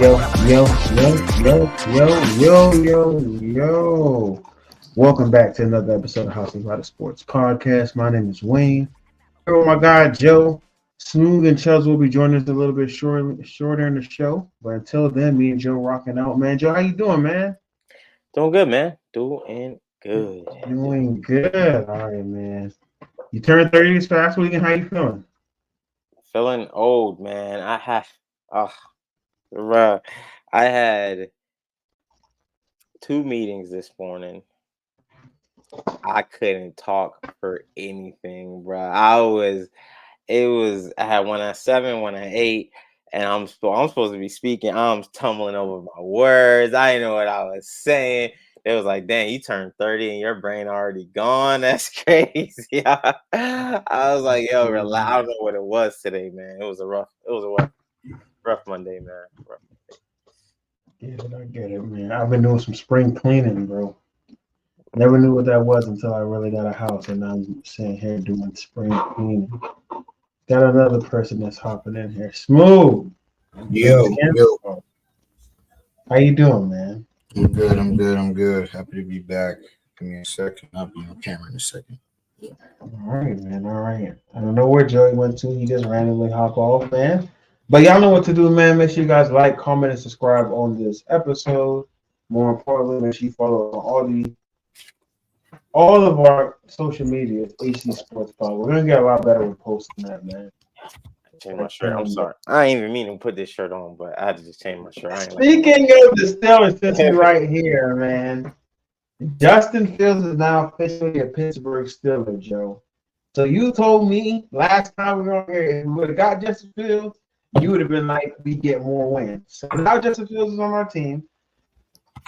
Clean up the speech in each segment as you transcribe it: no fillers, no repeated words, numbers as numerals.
Yo, yo, yo. Welcome back to another episode of House of Sports Podcast. My name is Dwayne. Here with my guy, Joe. Smooth and Chubbs will be joining us a little bit shorter in the show. But until then, me and Joe rocking out, man. Joe, how you doing, man? Doing good, man. Doing good. Doing good. All right, man. You turned 30 this past weekend. How you feeling? Feeling old, man. I had 2 meetings this morning. I couldn't talk for anything, bro. I had one at 7, one at 8, and I'm supposed to be speaking. I'm tumbling over my words. I didn't know what I was saying. It was like, dang, you turned 30 and your brain already gone. That's crazy. I was like, yo, relax. I don't know what it was today, man. It was a rough Monday, man. Yeah, I get it, man. I've been doing some spring cleaning, bro. Never knew what that was until I really got a house, and I'm sitting here doing spring cleaning. Got another person that's hopping in here. Smooth. Yo. How you doing, man? I'm good. Happy to be back. Give me a second. I'll be on camera in a second. All right, man. All right. I don't know where Joey went to. He just randomly hop off, man. But y'all know what to do, man. Make sure you guys like, comment, and subscribe on this episode. More importantly, make sure you follow on all of our social media, hdsportspod. We're gonna get a lot better with posting that, man. Change my shirt. I'm sorry. I ain't even mean to put this shirt on, but I had to just change my shirt. Speaking of the Steelers, since we're right here, man, Justin Fields is now officially a Pittsburgh Steeler, Joe. So you told me last time we were on here, if we would have got Justin Fields, you would have been like, we get more wins. So now Justin Fields is on our team.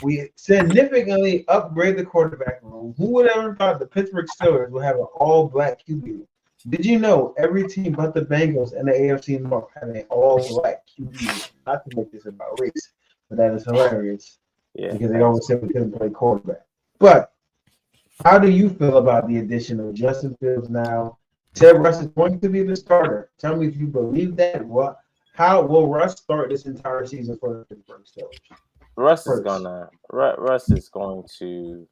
We significantly upgrade the quarterback room. Who would ever thought the Pittsburgh Steelers would have an all-black QB? Did you know every team but the Bengals and the AFC North have an all-black QB? Not to make this about race, but that is hilarious. Yeah, because they always said we couldn't play quarterback. But how do you feel about the addition of Justin Fields now? Said Russ is going to be the starter. Tell me if you believe that. How will Russ start this entire season for the Pittsburgh Steelers? Russ is going to.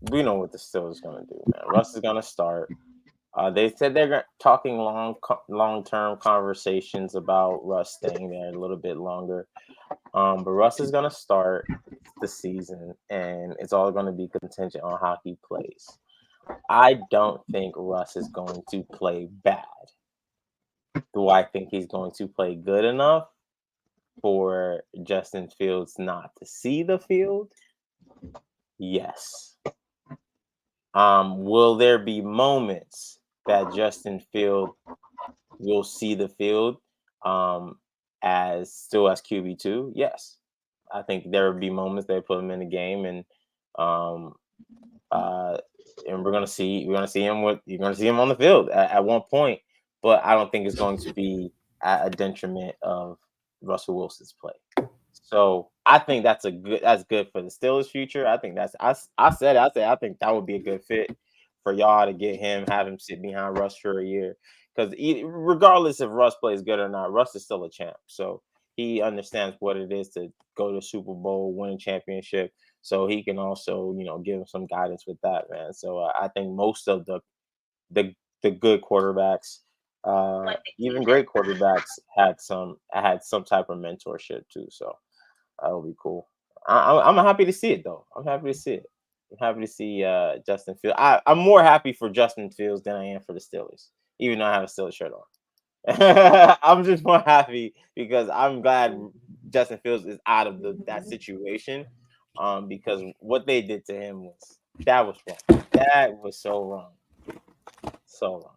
We know what the Steelers going to do, man. Russ is going to start. They said they're talking long-term conversations about Russ staying there a little bit longer. But Russ is going to start the season, and it's all going to be contingent on how he plays. I don't think Russ is going to play bad. Do I think he's going to play good enough for Justin Fields not to see the field? Yes. Will there be moments that Justin Fields will see the field as QB2? Yes. I think there will be moments they put him in the game, and we're gonna see him on the field at one point, but I don't think it's going to be at a detriment of Russell Wilson's play. So I think that's good for the Steelers' future. I think I think that would be a good fit for y'all to get him, have him sit behind Russ for a year. Because regardless if Russ plays good or not, Russ is still a champ. So he understands what it is to go to Super Bowl, win a championship. So he can also, give him some guidance with that, man. So I think most of the good quarterbacks, even great quarterbacks, had some type of mentorship too. So that'll be cool. I'm happy to see it, though. I'm happy to see it. I'm happy to see Justin Fields. I'm more happy for Justin Fields than I am for the Steelers, even though I have a Steelers shirt on. I'm just more happy because I'm glad Justin Fields is out of that situation. Because what they did to him was wrong. That was so wrong. So wrong.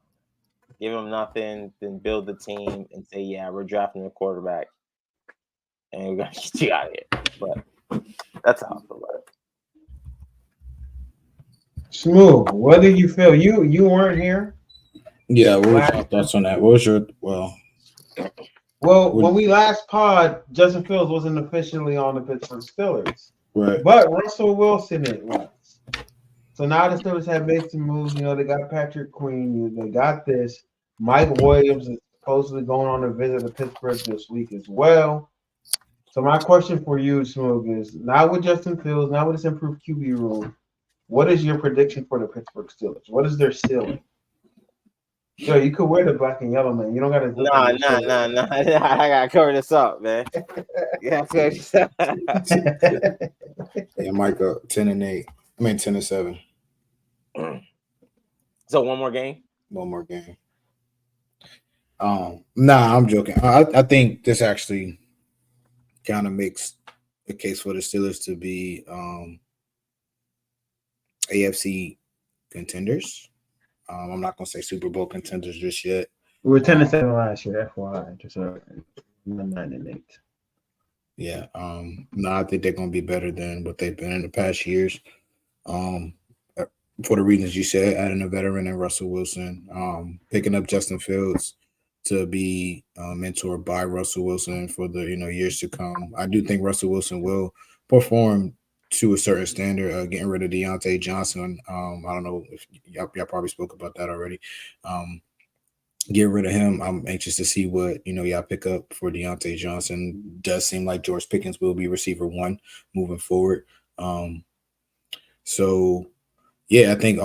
Give him nothing, then build the team and say, yeah, we're drafting a quarterback and we're gonna get you out of here. But that's how I feel about it. Smooth. What did you feel? You weren't here. Yeah, what was your thoughts on that? What was your when we last pod, Justin Fields wasn't officially on the Pittsburgh Steelers. Right. But Russell Wilson it was. So now the Steelers have made some moves. They got Patrick Queen. They got this. Mike Williams is supposedly going on a visit to Pittsburgh this week as well. So my question for you, Smooth, is now with Justin Fields, now with this improved QB room, what is your prediction for the Pittsburgh Steelers? What is their ceiling? Joe, you could wear the black and yellow, man. You don't got to. Nah. I gotta cover this up, man. Yeah, Yeah, Micah, 10-8. I mean 10-7. So one more game. One more game. Nah, I'm joking. I think this actually kind of makes the case for the Steelers to be AFC contenders. I'm not gonna say Super Bowl contenders just yet. We were 10-7 last year, FYI. Just 9-8. Yeah. No, I think they're gonna be better than what they've been in the past years. For the reasons you said, adding a veteran in Russell Wilson, picking up Justin Fields to be mentored by Russell Wilson for the years to come. I do think Russell Wilson will perform to a certain standard. Getting rid of Deontay Johnson, I don't know if y'all probably spoke about that already. Get rid of him. I'm anxious to see what y'all pick up for Deontay Johnson. Does seem like George Pickens will be receiver 1 moving forward. So yeah, I think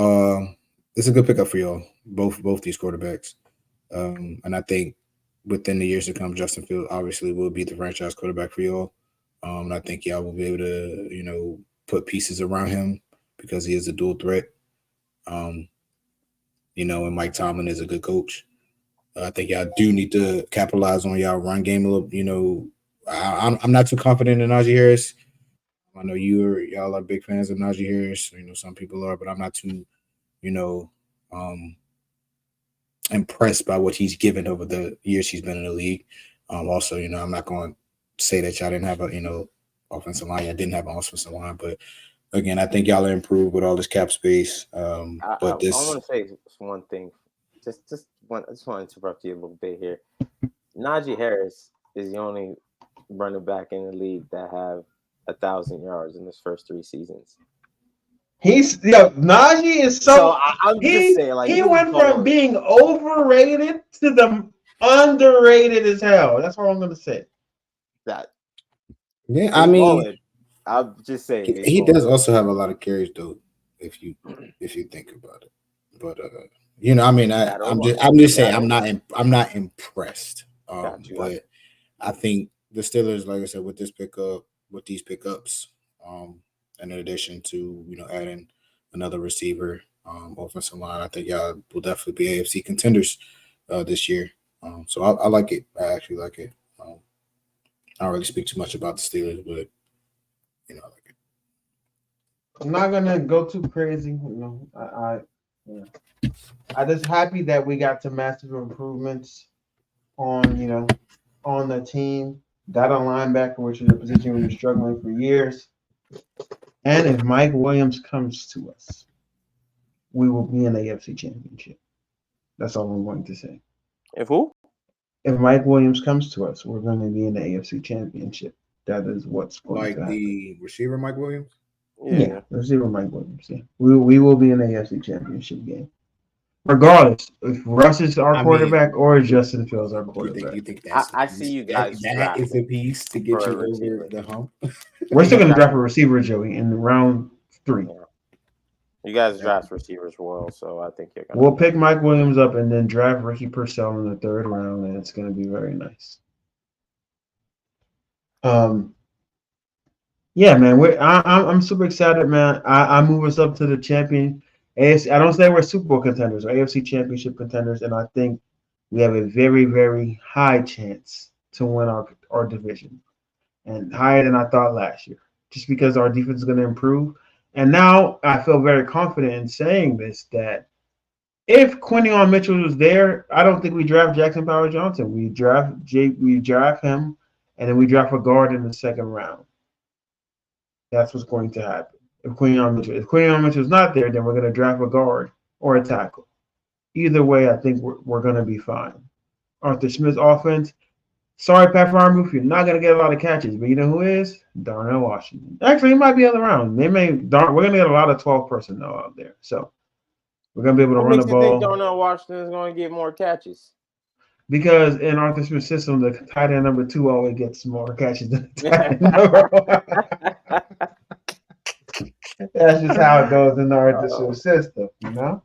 it's a good pickup for y'all. Both these quarterbacks. And I think within the years to come, Justin Fields obviously will be the franchise quarterback for y'all. And I think y'all will be able to, put pieces around him because he is a dual threat. And Mike Tomlin is a good coach. I think y'all do need to capitalize on y'all run game a little. I'm not too confident in Najee Harris. I know y'all are big fans of Najee Harris. Some people are, but I'm not too, impressed by what he's given over the years he's been in the league. Also, I'm not going to say that y'all didn't have a, offensive line. Y'all didn't have an offensive line, but again, I think y'all are improved with all this cap space. I want to say one thing. I just want to interrupt you a little bit here. Najee Harris is the only running back in the league that have 1,000 yards in his first 3 seasons. Najee is so I'm just saying, like, he went from being overrated to the underrated as hell. That's all I'm gonna say. That. Yeah, I mean, balling. I'm just saying he does also have a lot of carries though, if you think about it. But I'm just saying I'm not impressed. But I think the Steelers, like I said, with these pickups, in addition to adding another receiver, offensive line, I think y'all will definitely be AFC contenders this year. So I like it. I actually like it. I don't really speak too much about the Steelers, but I like it. I'm not gonna go too crazy. I'm just happy that we got some massive improvements on on the team. Got a linebacker, which is a position we were struggling for years. And if Mike Williams comes to us, we will be in the AFC Championship. That's all I'm going to say. If who? If Mike Williams comes to us, we're going to be in the AFC Championship. That is what's going to happen. Like the receiver Mike Williams? Yeah, receiver Mike Williams. Yeah, we will be in the AFC Championship game. Regardless, if Russ is our quarterback or Justin Fields our quarterback. You think that's I see you guys. That is a piece to get you over the hump. We're still going to draft a receiver, Joey, in round 3. Yeah. You guys draft receivers well, so I think you're going to. We'll pick Mike Williams up and then draft Ricky Purcell in the 3rd round, and it's going to be very nice. Yeah, man, I'm super excited, man. I move us up to the champion. AFC, I don't say we're Super Bowl contenders or AFC Championship contenders, and I think we have a very, very high chance to win our division, and higher than I thought last year, just because our defense is going to improve. And now I feel very confident in saying this, that if Quinyon Mitchell was there, I don't think we draft Jackson Powers Johnson. We draft him, and then we draft a guard in the 2nd round. That's what's going to happen. If Quinyon Mitchell is not there, then we're going to draft a guard or a tackle. Either way, I think we're going to be fine. Arthur Smith's offense. Sorry, Pat Freiermuth, you're not going to get a lot of catches, but you know who is? Darrell Washington. Actually, he might be other round. We're going to get a lot of 12 personnel out there. So we're going to be able to run the ball. What makes you think Darnell Washington is going to get more catches? Because in Arthur Smith's system, the tight end number 2 always gets more catches than the tight end number 1. That's just how it goes in the Arthur Smith system, you know?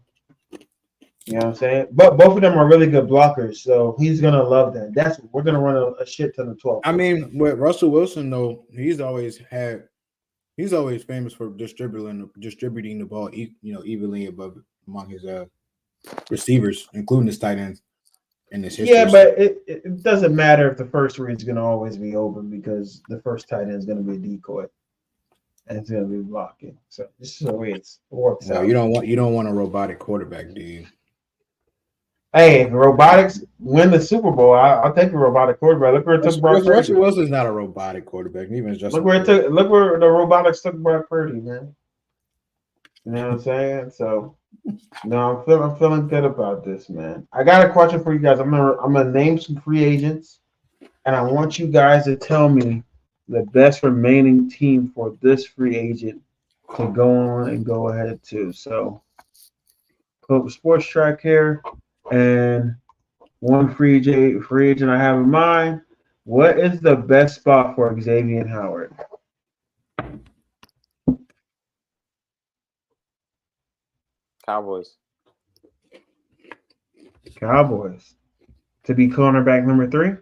You know what I'm saying? But both of them are really good blockers, so he's gonna love that. We're gonna run a shit ton of 12. I mean, with Russell Wilson though, he's always famous for distributing the ball, evenly among his receivers, including his tight ends in this history. Yeah, but it doesn't matter if the first read is gonna always be open because the first tight end is gonna be a decoy and it's gonna be blocking. So this is the way it works out. You don't want a robotic quarterback, do you? Hey, if robotics win the Super Bowl, I'll take a robotic quarterback. Look where it took Brock Purdy. Russell Wilson's not a robotic quarterback. Even just look where the robotics took Brock Purdy, man. You know what I'm saying? So no, I'm feeling good about this, man. I got a question for you guys. I'm gonna name some free agents, and I want you guys to tell me the best remaining team for this free agent to go on and go ahead to. So pull up a sports track here. And one free agent I have in mind. What is the best spot for Xavier Howard? Cowboys. To be cornerback number 3?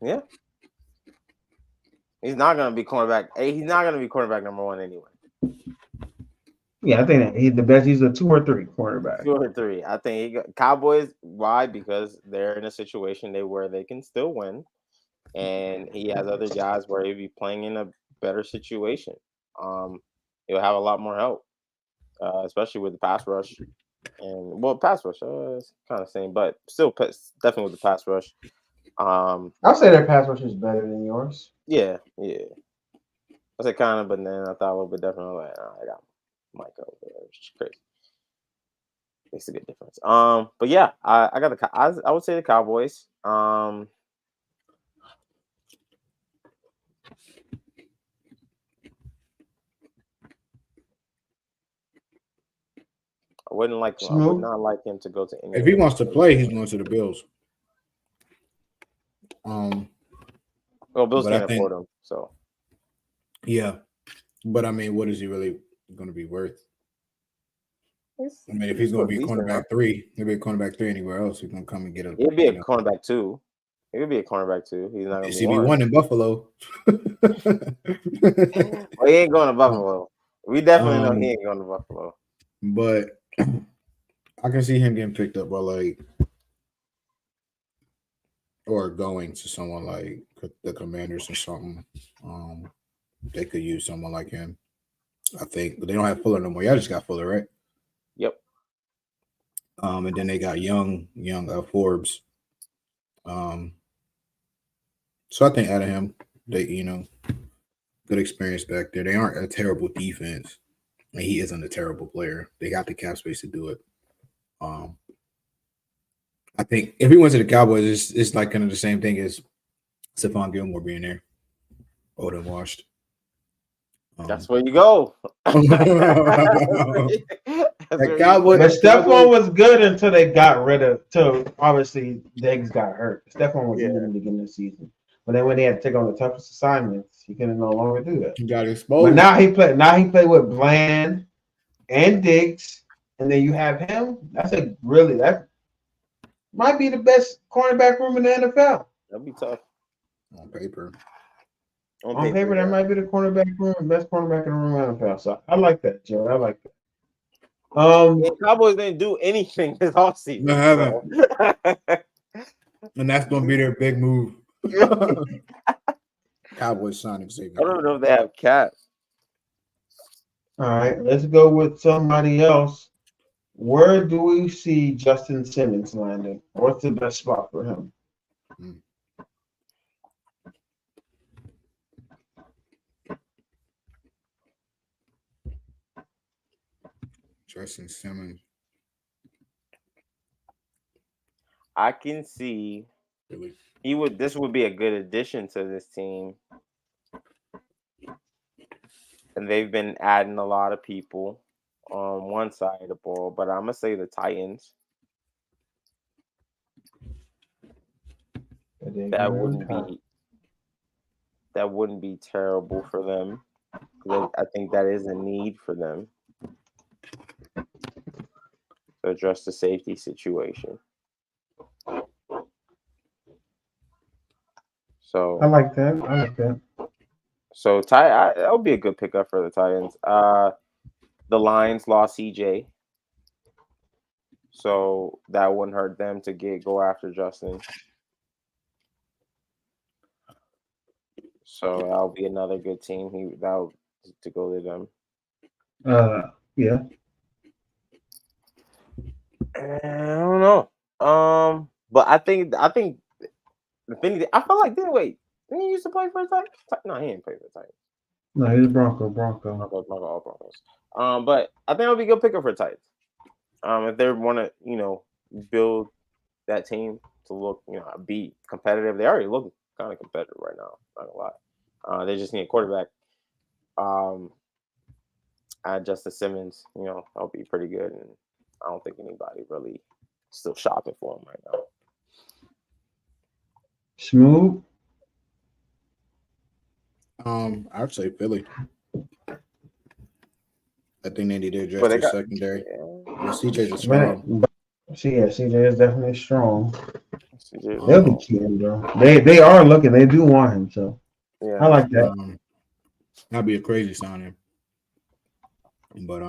Yeah. He's not gonna be cornerback. He's not gonna be cornerback number 1 anyway. Yeah, I think that he's the best. He's a 2 or 3 cornerback. 2 or 3. I think Cowboys. Why? Because they're in a situation where they can still win, and he has other guys where he'll be playing in a better situation. He'll have a lot more help, especially with the pass rush. And pass rush is kind of same, but still definitely with the pass rush. I'll say their pass rush is better than yours. Yeah. I said kind of, but then I thought a little bit different. Like, I got Mike over there, which is crazy. Makes a good difference. But yeah, I got I would say the Cowboys. I would not like him to go to any. If he wants to play, he's going to the Bills. Bills can't afford him, so. Yeah, but I mean, what is he really going to be worth? I mean, if he's going to be cornerback 3, he'll be a cornerback 3 anywhere else. He's going to come and get a. He'll be a cornerback 2. He could be a cornerback 2. He's not going to be one in Buffalo. Well, he ain't going to Buffalo. We definitely know he ain't going to Buffalo. But I can see him getting picked up by or going to someone like the Commanders or something. They could use someone like him, I think. But they don't have Fuller no more. Y'all just got Fuller, right? Yep. And then they got young Forbes. So I think out of him, they good experience back there. They aren't a terrible defense, and he isn't a terrible player. They got the cap space to do it. I think if he went to the Cowboys, it's like kind of the same thing as Stephon Gilmore being there, old and washed. That's where you go. Cowboys. But Stephon was good until they got rid of. Obviously, Diggs got hurt. Stephon was good in the beginning of the season, but then when he had to take on the toughest assignments, he can no longer do that. He got exposed. But now he played with Bland and Diggs, and then you have him. That might be the best cornerback room in the NFL. That'd be tough on paper. On paper, that might be the cornerback room, best cornerback in the room in the NFL. So I like that, Joe. I like that. The Cowboys didn't do anything this offseason. They haven't. And that's going to be their big move. Cowboys signing Xavier. I don't know if they have cap. All right, let's go with somebody else. Where do we see Justin Simmons landing? What's the best spot for him? Justin Simmons. I can see this would be a good addition to this team. And they've been adding a lot of people on one side of the ball, but I'm gonna say the Titans. that wouldn't be terrible for them. I think that is a need for them to address the safety situation. So I like that. So that would be a good pickup for the Titans. The Lions lost CJ, so that wouldn't hurt them to go after Justin. So that'll be another good team. That'll to go to them. Yeah. I don't know. But I think the thing I feel like didn't he used to play for the Titans? No, he didn't play for the Titans. No, he's Bronco. Broncos. But I think it'll be a good pickup for the Titans. If they want to, build that team to look, be competitive. They already look kind of competitive right now. Not gonna lie. They just need a quarterback. Justice Simmons, that'll be pretty good, and I don't think anybody really still shopping for him right now. Smooth. I'd say Philly. I think they need to address their secondary. CJ's a strong. CJ is definitely strong. They'll be keen, bro. They are looking. They do want him, so yeah. I like that. That'd be a crazy signing. But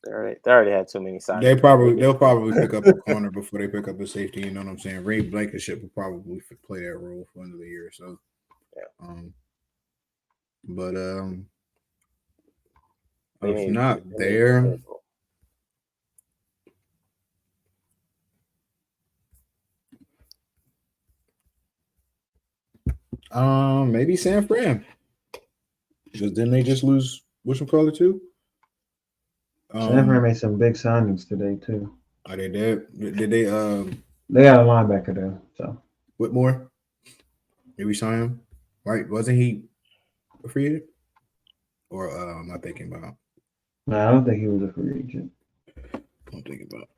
they already had too many signings. They'll probably pick up a corner before they pick up a safety. You know what I'm saying? Ray Blankenship will probably play that role for the end of the year. So yeah. If not there. Maybe San Fran. Because didn't they just lose whatchamacallit too? San Fran made some big signings today too. Oh, they did? Did they they got a linebacker there, so Whitmore? Did we sign him? Right? Wasn't he a free agent? Or am I thinking about? No, I don't think he was a free agent. I'm thinking about.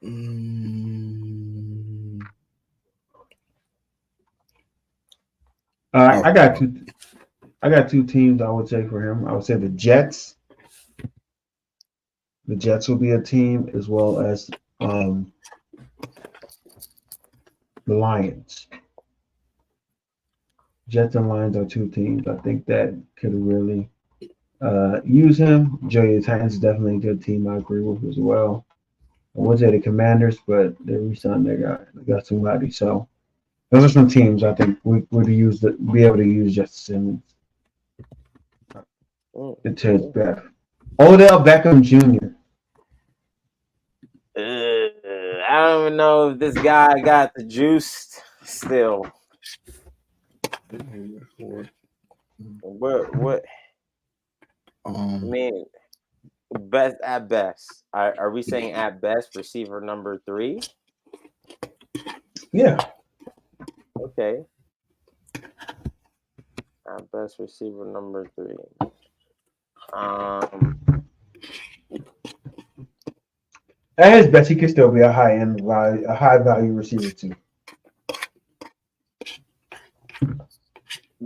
I got two teams I would say for him. I would say the Jets. The Jets will be a team, as well as the Lions. Jets and Lions are two teams I think that could really use him. Joey Titans is definitely a good team. I agree with as well. I would say the Commanders, but they re-signed their guy. They got somebody. So those are some teams I think we would be able to use Justice Simmons. To Beth. Odell Beckham Jr. I don't even know if this guy got the juice still. What? I mean, best at best. Are we saying at best receiver number 3? Yeah. Okay. At best receiver number 3. At his best, he could still be a high value receiver too.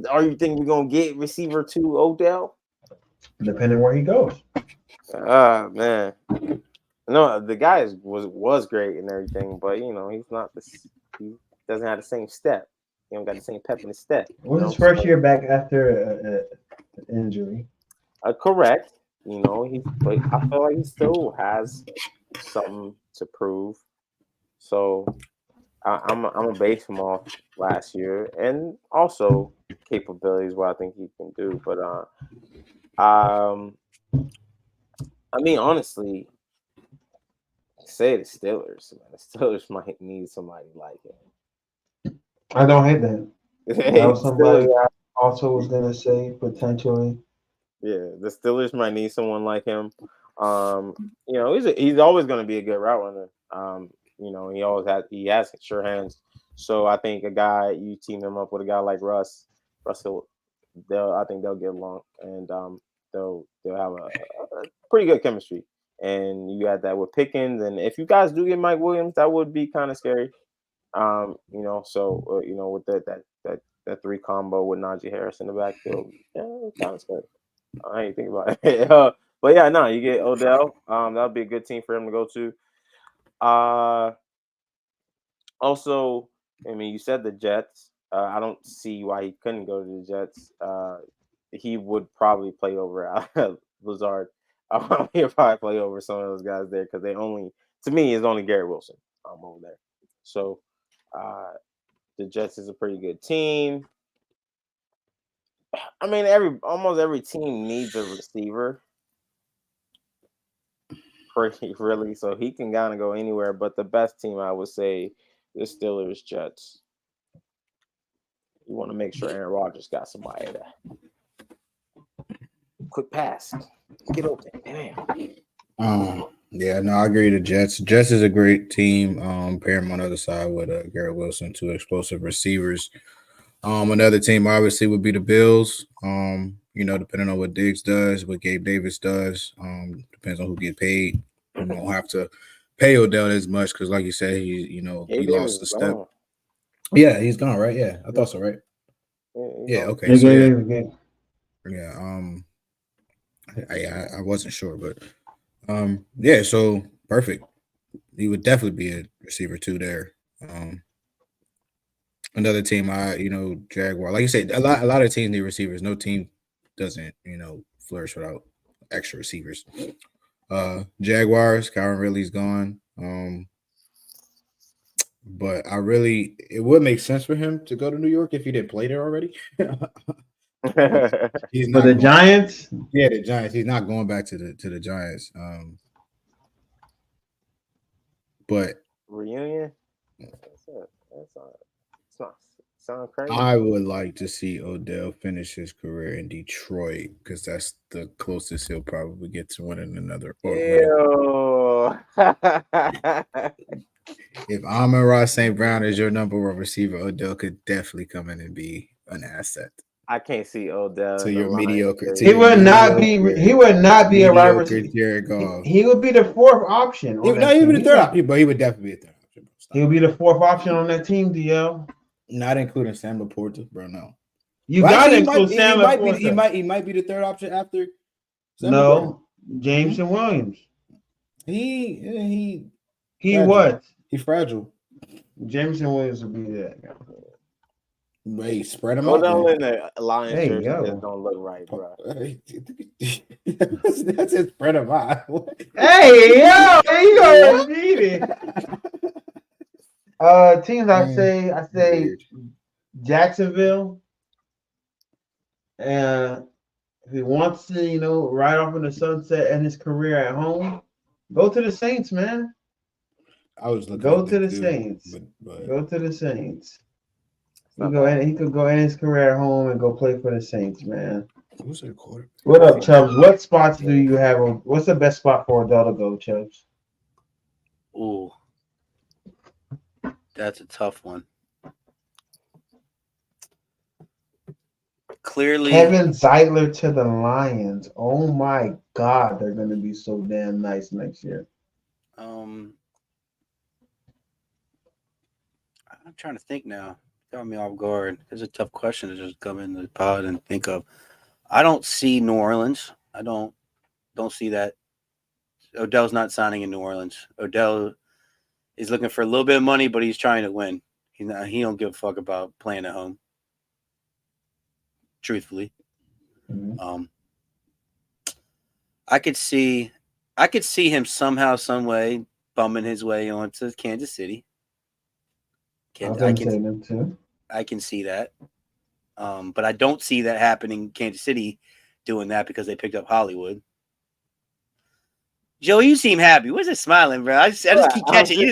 Are you think we're gonna get receiver 2 Odell? Depending where he goes. Man. No, the guy was great and everything, but he's not he doesn't have the same step. He don't got the same pep in his step. It was his first year back after an injury. Correct. But I feel like he still has something to prove. So I'm a base him off last year, and also capabilities what I think he can do. But I mean, honestly, say the Steelers. Man. The Steelers might need somebody like him. I don't hate that. That was somebody I also was gonna say potentially. Yeah, the Steelers might need someone like him. He's always going to be a good route runner. He has sure hands. So I think a guy you team him up with a guy like Russell, I think they'll get along, and they'll have a pretty good chemistry. And you got that with Pickens, and if you guys do get Mike Williams, that would be kind of scary. With that that 3 combo with Najee Harris in the backfield. Yeah, it sounds good. I ain't think about it. But yeah, no, you get Odell. That'll be a good team for him to go to. Also, I mean, you said the Jets. I don't see why he couldn't go to the Jets. He would probably play over Lazard. He'll probably play over some of those guys there because to me, it's only Garrett Wilson over there. So the Jets is a pretty good team. I mean, almost every team needs a receiver. Really, so he can kind of go anywhere. But the best team, I would say, the Steelers, Jets. You want to make sure Aaron Rodgers got somebody that quick pass, get open. Yeah, no, I agree. The Jets. Jets is a great team. Pair him on the other side with Garrett Wilson, 2 explosive receivers. Another team obviously would be the Bills. Depending on what Diggs does, what Gabe Davis does, depends on who get paid. You don't have to pay Odell as much because, like you said, he lost the step. Gone. Yeah, he's gone, right? Yeah, I thought so, right? Yeah, okay. So I wasn't sure, but so perfect. He would definitely be a receiver too there. Another team, Jaguar. Like you said, a lot of teams need receivers. No team doesn't, flourish without extra receivers. Jaguars, Kyron Ridley's gone. But it would make sense for him to go to New York if he didn't play there already. He's not for the Giants. Yeah, the Giants. He's not going back to the Giants. But reunion. That's not sound crazy. I would like to see Odell finish his career in Detroit because that's the closest he'll probably get to winning another. If Amon-Ra St. Brown is your number 1 receiver, Odell could definitely come in and be an asset. I can't see Odell. So you're mediocre. He would not be a wide receiver. He would be the 4th option. He would be the 3rd option, but he would definitely be the 3rd option. He would be the 4th option on that team, DL. Not including Sam Laporta, bro. No. You got to include Sam Laporta. He might be the 3rd option after. Sam Laporta. Jameson Williams. He what? He's fragile. Jameson Williams would be that guy. Wait, spread him out. Odell in the Lions jersey just don't look right, bro. That's his spread him out. Hey, yo, you go repeat it. Teams, I say Jacksonville. And if he wants to, ride off in the sunset and his career at home, go to the Saints, man. I was looking. Go to the Saints. But go to the Saints. He could go in his career at home and go play for the Saints, man. Who's their quarterback? What up, Chubbs? What spots do you have? What's the best spot for Odell to go, Chubbs? Ooh, that's a tough one. Clearly, Kevin Zeitler to the Lions. Oh my God, they're going to be so damn nice next year. I'm trying to think now. Got me off guard. It's a tough question to just come in the pod and think of. I don't see New Orleans. I don't see that. Odell's not signing in New Orleans. Odell is looking for a little bit of money, but he's trying to win. He don't give a fuck about playing at home. Truthfully, I could see him somehow, some way bumming his way onto Kansas City. I can see that, but I don't see that happening. Kansas City doing that because they picked up Hollywood. Joe, you seem happy. What's it smiling, bro? I just keep catching you.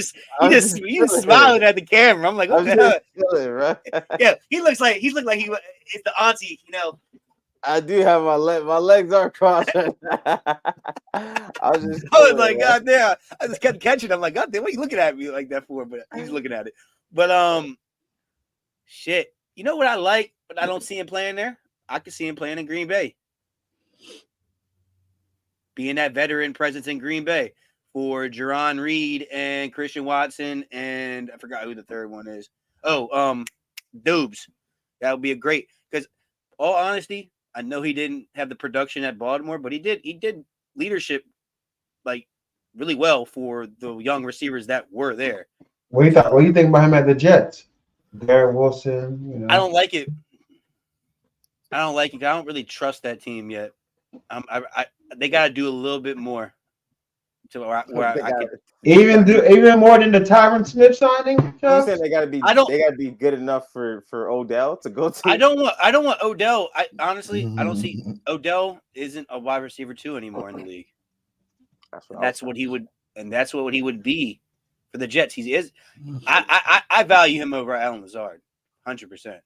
Just smiling at the camera. I'm like, what the hell? Right? Yeah, he looks like it's the auntie, I do have my legs are crossed. I was like, God damn. I just kept catching. I'm like, God damn, what are you looking at me like that for? But he's looking at it. But shit. You know what I like, but I don't see him playing there? I can see him playing in Green Bay. Being that veteran presence in Green Bay for Jerron Reed and Christian Watson, and I forgot who the third one is. Dubes. That would be a great. Because, all honesty, I know he didn't have the production at Baltimore, but he did leadership like really well for the young receivers that were there. What do you think about him at the Jets? Garrett Wilson. You know. I don't like it. I don't really trust that team yet. They got to do a little bit more to where I could even more than the Tyron Smith signing. You said they got to be. They got to be good enough for Odell to go to. I don't want Odell. I honestly don't see Odell isn't a wide receiver 2 anymore in the league. That's what he would be for the Jets. He is. I value him over Allen Lazard, 100%.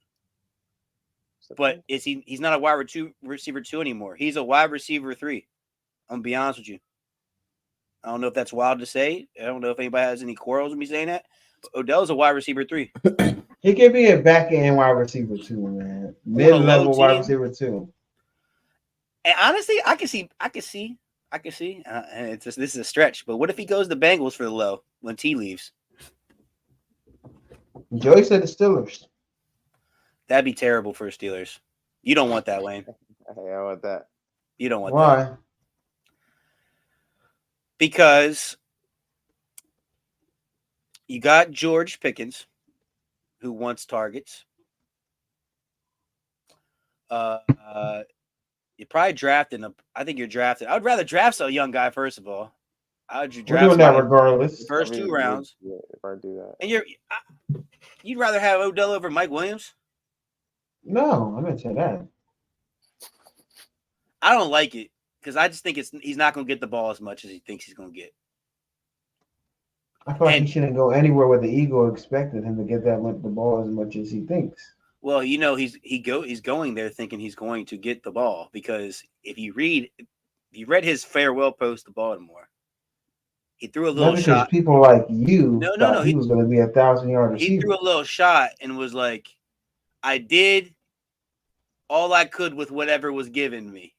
But he's not a wide receiver 2 anymore. He's a wide receiver 3. I'm gonna be honest with you. I don't know if that's wild to say. I don't know if anybody has any quarrels with me saying that. But Odell's a wide receiver 3. He could be a back end wide receiver 2, man. Mid-level wide receiver 2. And honestly, I can see. And this is a stretch. But what if he goes to Bengals for the low when T leaves? Joey said the Steelers. That'd be terrible for the Steelers. You don't want that, Wayne. Hey, I want that. You don't want that. Why? Because you got George Pickens, who wants targets. You're probably drafting I think you're drafting. I would rather draft a young guy, first of all. We're doing that regardless. First 2 rounds. Yeah, if I do that. And you'd rather have Odell over Mike Williams? No, I'm gonna say that. I don't like it because I just think he's not going to get the ball as much as he thinks he's going to get. I feel like he shouldn't go anywhere where the ego expected him to get that much the ball as much as he thinks. Well, he's going there thinking he's going to get the ball because if you read his farewell post to Baltimore, he threw a little shot. People like you thought he was going to be 1,000-yard receiver. He threw a little shot and was like, "I did all I could with whatever was given me."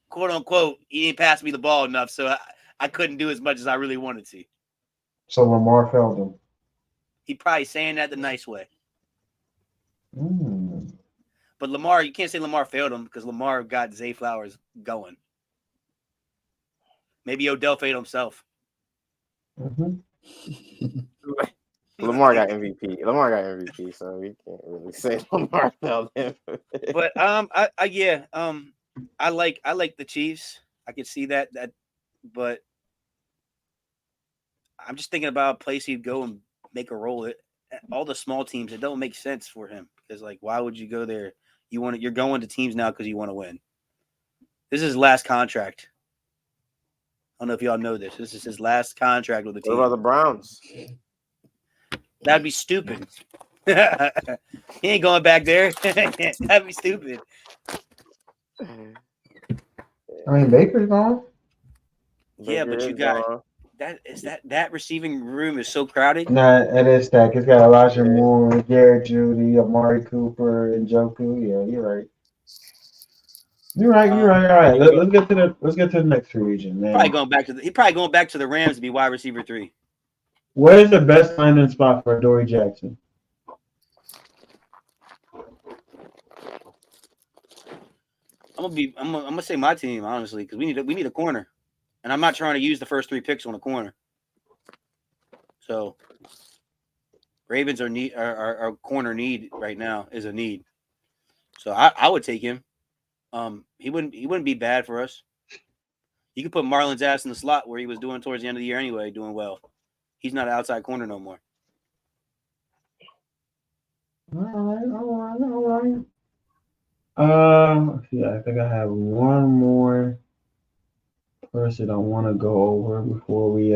"Quote unquote," he didn't pass me the ball enough, so I couldn't do as much as I really wanted to. So Lamar failed him. He probably saying that the nice way. Mm. But Lamar, you can't say Lamar failed him because Lamar got Zay Flowers going. Maybe Odell failed himself. Mm-hmm. Lamar got MVP, so we can't really say Lamar failed him. But I like the Chiefs. I could see that, but I'm just thinking about a place he'd go and make a role. All the small teams, it don't make sense for him because, like, why would you go there? You're going to teams now because you want to win. This is his last contract. I don't know if y'all know this. This is his last contract with the team. What about the Browns? That'd be stupid. He ain't going back there. That'd be stupid. I mean, Baker's gone. Yeah, but you got that receiving room is so crowded. Nah, it is stacked. It's got Elijah Moore, Jared Judy, Amari Cooper, and Njoku. Yeah, you're right. You're right. All right. Let's get to the next region, man. Probably going back to the Rams to be wide receiver 3. Where's the best landing spot for Dory Jackson? I'm gonna say my team, honestly, because we need a corner, and I'm not trying to use the first 3 picks on a corner. So Ravens are corner need right now is a need. So I would take him. He wouldn't be bad for us. You could put Marlon's ass in the slot where he was doing towards the end of the year anyway, doing well. He's not an outside corner no more. All right. Yeah, I think I have one more person I want to go over before we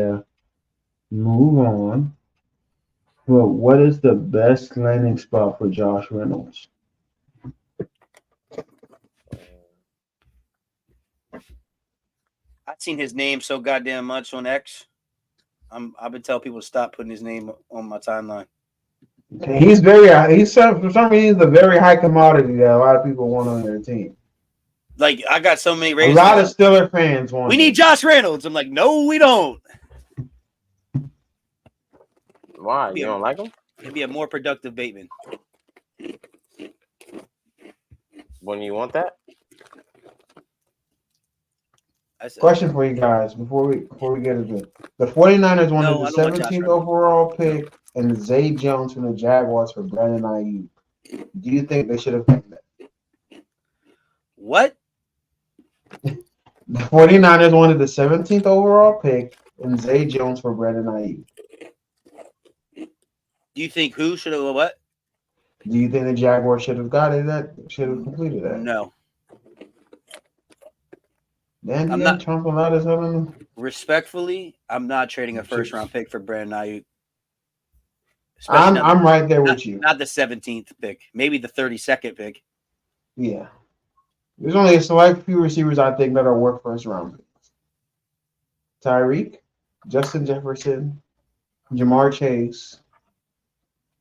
move on. But what is the best landing spot for Josh Reynolds? I've seen his name so goddamn much on X. I've been telling people to stop putting his name on my timeline. He's for some reason he's a very high commodity that a lot of people want on their team. Like I got so many Ravens. A lot of Steelers fans want. We need Josh Reynolds. I'm like, no, we don't. Why? You don't like him? He'd be a more productive Bateman. When you want that? I said, Question for you guys before we get into it. The 49ers wanted No, the I don't want Josh 17th Rosen. overall pick and Zay Jones from the Jaguars for Brandon Ayuk. Do you think they should have done that? what? The 49ers wanted the 17th overall pick and Zay Jones for Brandon Ayuk. Do you think who should have what? Do you think the Jaguars should have gotten that? Should have completed that? No. Dan, I'm you not- Trump allowed us on. Respectfully, I'm not trading a first round pick for Brandon Ayuk. Especially not I'm right there with you. Not the 17th pick, maybe the 32nd pick. Yeah. There's only a select few receivers I think that are worth first round picks. Tyreek, Justin Jefferson, Jamar Chase.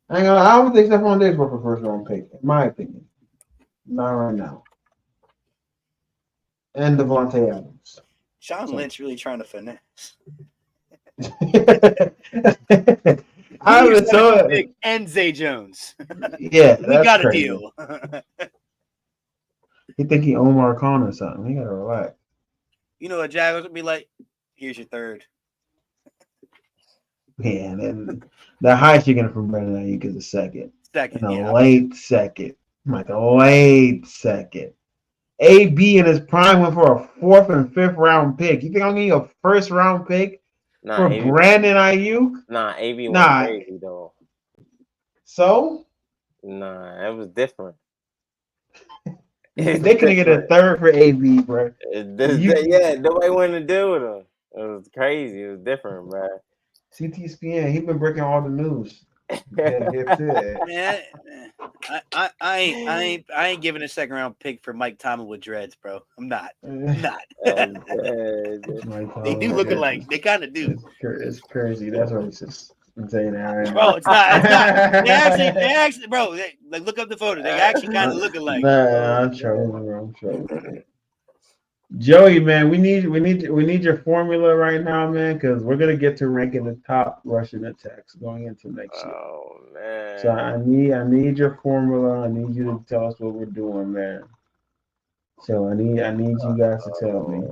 I don't think Stephon Diggs worth a first round pick, in my opinion. Not right now. And Devontae Adams. Sean Lynch really trying to finesse. I was so pick and Zay Jones. yeah, We that's got a crazy. deal. You think he Omar Khan or something? He gotta relax. You know what Jaguars would be like? Here's your third. Yeah, and the highest you're getting from Brandon Ayuk is a second. Second, And a yeah. late second. Like a late second. AB in his prime went for a 4th and 5th round pick. You think I'm getting a first round pick for AB, Brandon Ayuk? AB Nah. went crazy though. So? Nah, it was different. They couldn't get a third for AB, bro. Yeah, nobody wanted to deal with him. It was crazy. It was different, bro. CTSPN, he been breaking all the news. Yeah, get to it. Man, I ain't giving a second round pick for Mike Tomlin with dreads, bro. I'm not. Not. They do look alike. They kind of do. It's crazy. That's racist. I'm saying that. Bro, it's not. It's not. They actually, bro. Like, look up the photo. They actually kind of look alike. Nah, I'm trolling. Joey, man, we need your formula right now, man, because we're gonna get to ranking the top rushing attacks going into next year. Oh man! So I need your formula. I need you to tell us what we're doing, man. So I need you guys to tell me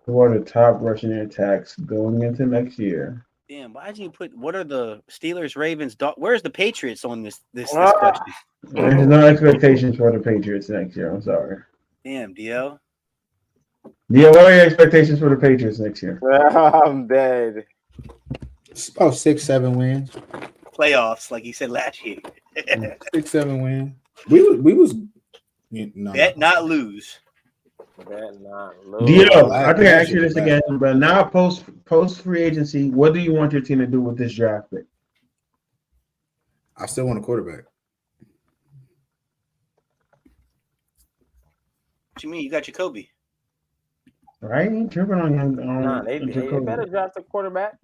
who are the top rushing attacks going into next year. Damn, why'd you put? What are the Steelers, Ravens? Where's the Patriots on this question? There's no expectations for the Patriots next year. I'm sorry. Damn, DL. Yeah, what are your expectations for the Patriots next year? I'm dead. It's about 6-7 wins. Playoffs, like you said last year. 6-7 wins. We was Bet not lose. Bet not DL, lose. I think I asked you this again, but now post free agency, what do you want your team to do with this draft pick? I still want a quarterback. What you mean? You got Jacoby. Right? You tripping on young. Nah, they better draft a quarterback.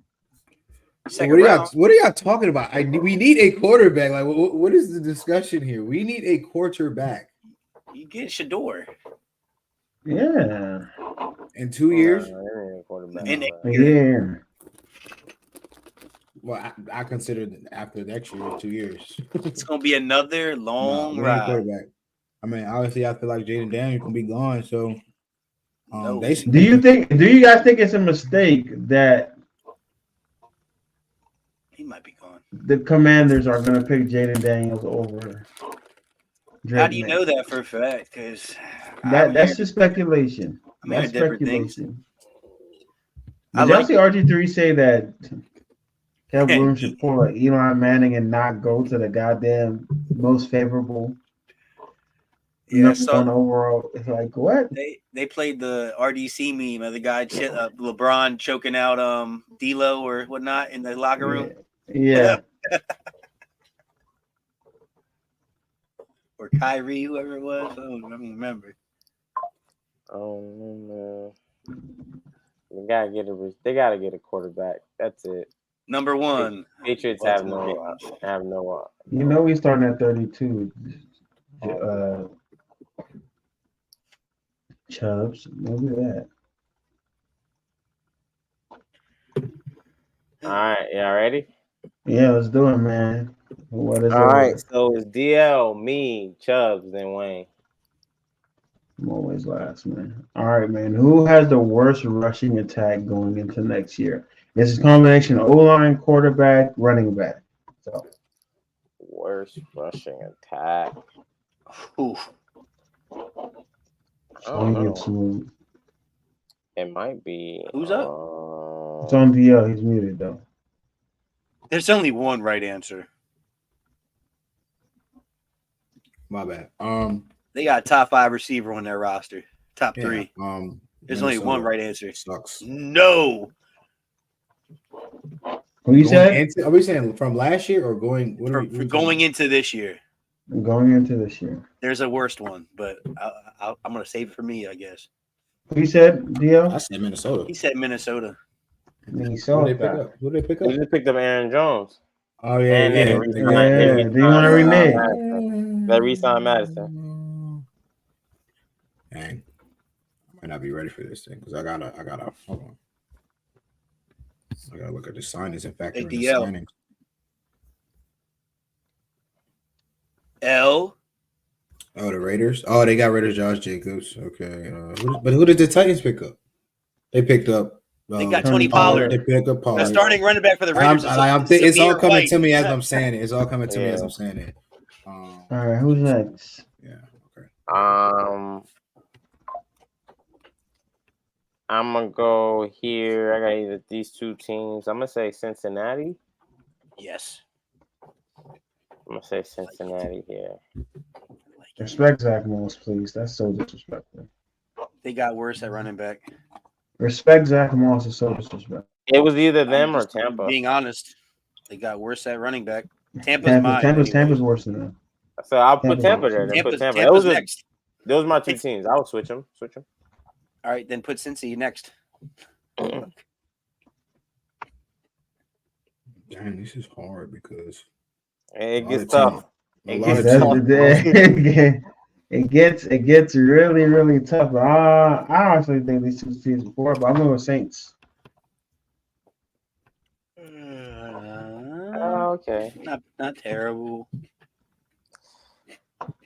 What are y'all talking about? We need a quarterback. Like, what is the discussion here? We need a quarterback. You get Shador. Yeah. In 2 years? Yeah. Well, I consider after next year 2 years. It's gonna be another long ride. Quarterback. I mean, obviously, I feel like Jaden Daniels can be gone. So, no. Do you guys think it's a mistake that he might be gone? The Commanders are going to pick Jaden Daniels over Drake How do you May? know that for a fact? Because that's just speculation. That's speculation. Did y'all see RG3 say that Kev Williams should pull an Eli Manning and not go to the goddamn most favorable number one overall? It's like, what? They played the RDC meme of the guy LeBron choking out D'Lo or whatnot in the locker room. Yeah. Or Kyrie, whoever it was. I don't remember. Oh no. They gotta get a quarterback. That's it. Number one. Patriots have no. You know we starting at 32. Chubbs, look at that. All right, y'all ready? Yeah, let's do it, man. What is All right, over? so it's DL, me, Chubbs, then Wayne. I'm always last, man. All right, man. Who has the worst rushing attack going into next year? This is a combination of O-line, quarterback, running back. So Worst rushing attack. Oof. I it's don't gonna get know. smooth. It might be. Who's up? It's on DL. He's muted though. There's only one right answer. My bad. They got a top 5 receiver on their roster. Top Yeah, 3. There's only Minnesota one right answer. sucks. No. Who you Going said? into, are we saying from last year or going? What are For we going into this year, Going into this year. there's a worst one, but I'm going to save it for me, I guess. Who you said? I DL. said Minnesota. He said Minnesota. Who did they pick up? Who did they pick We up? just picked up Aaron Jones. Oh yeah, And yeah. they Yeah. re-signed Do you want to renege? Madison. They re-signed Madison. Dang, I might not be ready for this thing because I gotta. Hold on. I gotta look at the signings and factor in the ADL. signings. L. Oh, the Raiders. Oh, they got rid of Josh Jacobs. Okay, but who did the Titans pick up? They picked up. They got Tony Tony Pollard. They picked up The Pollard. starting running back for the Raiders. It's all Zamir coming White. to me as I'm saying it. It's all coming to me as Yeah. I'm saying it. All right. Who's next? Yeah. Okay. I'm gonna go here. I got either these two teams. I'm gonna say Cincinnati. Yes. I'm gonna say Cincinnati here. Respect Zach Moss, please. That's so disrespectful. They got worse at running back. Respect Zach Moss is so disrespectful. It was either them I'm or just Tampa. Being honest, they got worse at running back. Tampa's mine. Tampa's worse than them. So I'll put Tampa there. Then put Tampa. Those are my two teams. I would switch them. All right, then put Cincy next. Damn, this is hard because it gets tough. It gets really, really tough. I honestly think these two teams before, but I'm going with Saints. Okay. Not terrible.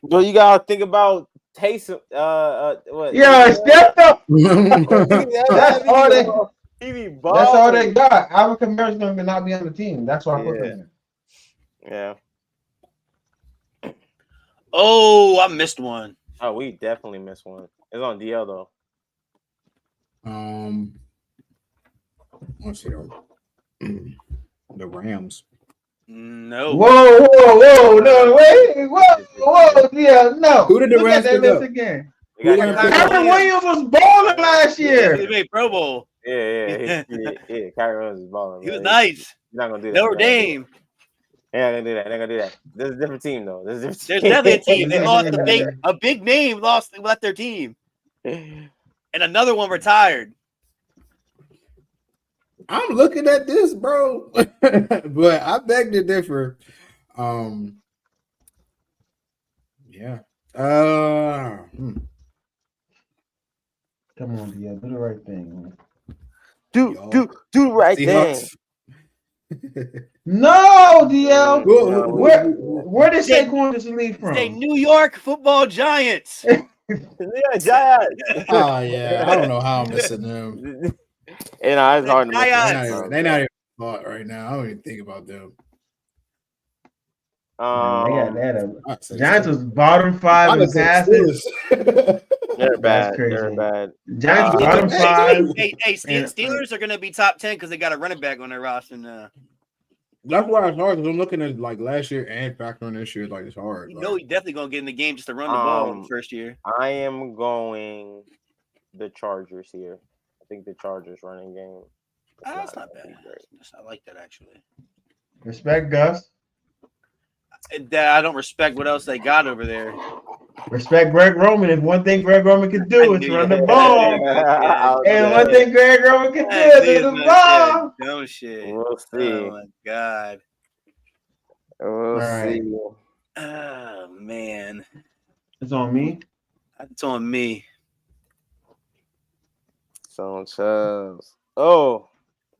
Well, you gotta think about Taysom. What? Yeah, step up. That's all they. That's all they got. got. Alvin Kamara's going to not be on the team. That's why I put them in. Yeah. Oh, I missed one. Oh, we definitely missed one. It's on DL though. Let's see. The Rams. No. Whoa, no, wait, yeah, no. Who did the Rams pick up? Again? Kyron Williams was balling last year. He made Pro Bowl. Yeah. Kyron Williams is balling. He was nice. He's not gonna do that. Notre Dame. They're not gonna do that. This is a different team though. There's definitely a team. They lost a big name. Left their team, and another one retired. I'm looking at this, bro, but I beg to differ. Yeah. Come on, DL, do the right thing, man. Do the right thing. No, DL. Where did Saquon just leave from? Say New York Football Giants. Yeah, Giants. Oh yeah, I don't know how I'm missing them. It's hard to miss. They're not even thought right now. I don't even think about them. Giants was bottom 5 in passes. They're bad. They're bad. Giants bottom 5. Hey, Steelers are going to be top 10 because they got a running back on their roster now. That's why it's hard because I'm looking at like last year and factoring this year. Like it's hard. You know, he's definitely going to get in the game just to run the ball in the first year. I am going the Chargers here. I think the Chargers running game. That's not bad. I like that actually. Respect Gus. I don't respect what else they got over there. Respect Greg Roman. If one thing Greg Roman can do is run the ball. And one thing Greg Roman can do is run the ball. No shit. We'll see. Oh my God. We'll see. Oh man. It's on me. It's on me. So Chubbs. Oh.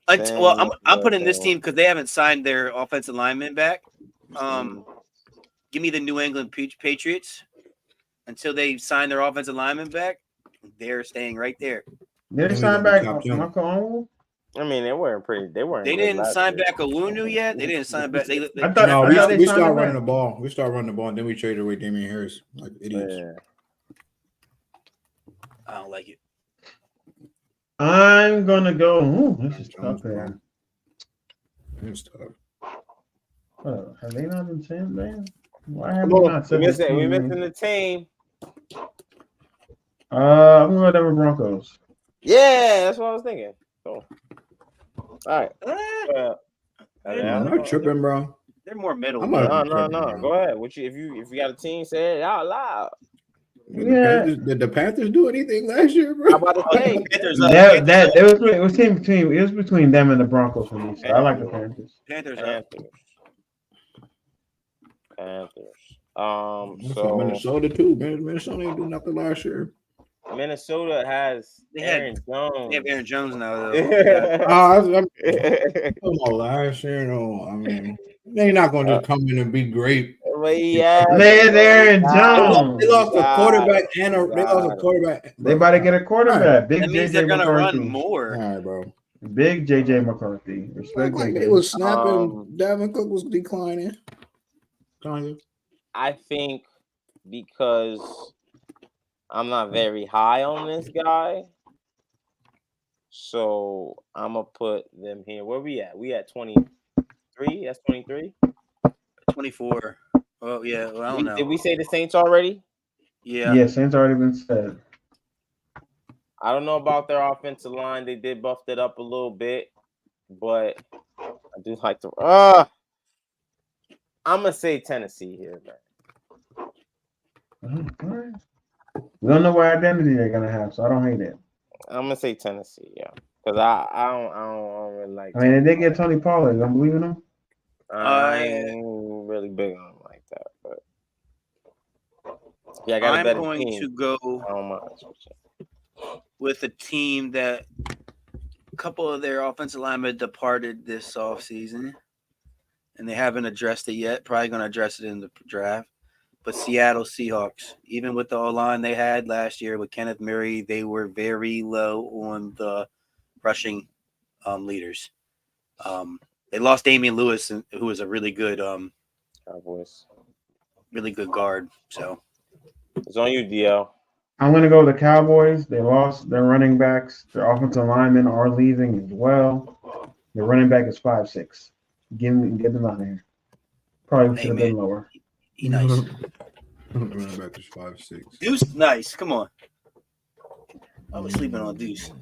Well, I'm putting this team because they haven't signed their offensive lineman back. Give me the New England Patriots until they sign their offensive lineman back. They're staying right there. Did they sign back Michael Onward? I mean, they weren't pretty. They weren't. They didn't sign back Owunu yet. They didn't sign back. We start running the ball. We start running the ball, and then we traded away Damian Harris like idiots. Yeah. I don't like it. I'm gonna go. Ooh, this is tough there. It's tough. Have they not been saying, man? Why have we not said this? We missing the team. I'm gonna go Denver Broncos. Yeah, that's what I was thinking. So, all right. I'm not tripping, bro. They're more middle. No. Go ahead. If you got a team, say it out loud. Did the Panthers do anything last year, bro? How about the Panthers? It was between them and the Broncos for me. So I like the Panthers. Panthers. So Minnesota too, man. Minnesota ain't do nothing last year. Minnesota has Aaron Jones. They have Aaron Jones now, though. Last year, no. I mean, they're not going to just come in and be great. Yeah, Aaron Jones. They lost a quarterback and they lost a quarterback. They about to get a quarterback. Big that means they're going to run more. All right, bro. Big JJ McCarthy. Respect. Like they was snapping. Dalvin Cook was declining. I think because I'm not very high on this guy, so I'm gonna put them here. Where we at? We at 23. That's 23. 24. Oh yeah. Well, I don't know. Did we say the Saints already? Yeah. Yeah, Saints already been said. I don't know about their offensive line. They did buff it up a little bit, but I do like to. I'm gonna say Tennessee here, man. All right. We don't know what identity they're gonna have, so I don't hate it. I'm gonna say Tennessee, yeah, because I don't really like. I mean, if they get Tony Pollard, you don't believe in him? I ain't really big on him like that, but yeah, I'm going to go with a team that a couple of their offensive linemen departed this offseason, and they haven't addressed it yet. Probably going to address it in the draft. But Seattle Seahawks, even with the O-line they had last year with Kenneth Murray, they were very low on the rushing leaders. They lost Damian Lewis, who was a really good Cowboys, really good guard. So it's on you, DL. I'm going to go with the Cowboys. They lost their running backs. Their offensive linemen are leaving as well. Their running back is 5'6". Get them out of here. Probably should have been lower. He nice. Running back is 5'6". Deuce, nice. Come on. I was sleeping on Deuce.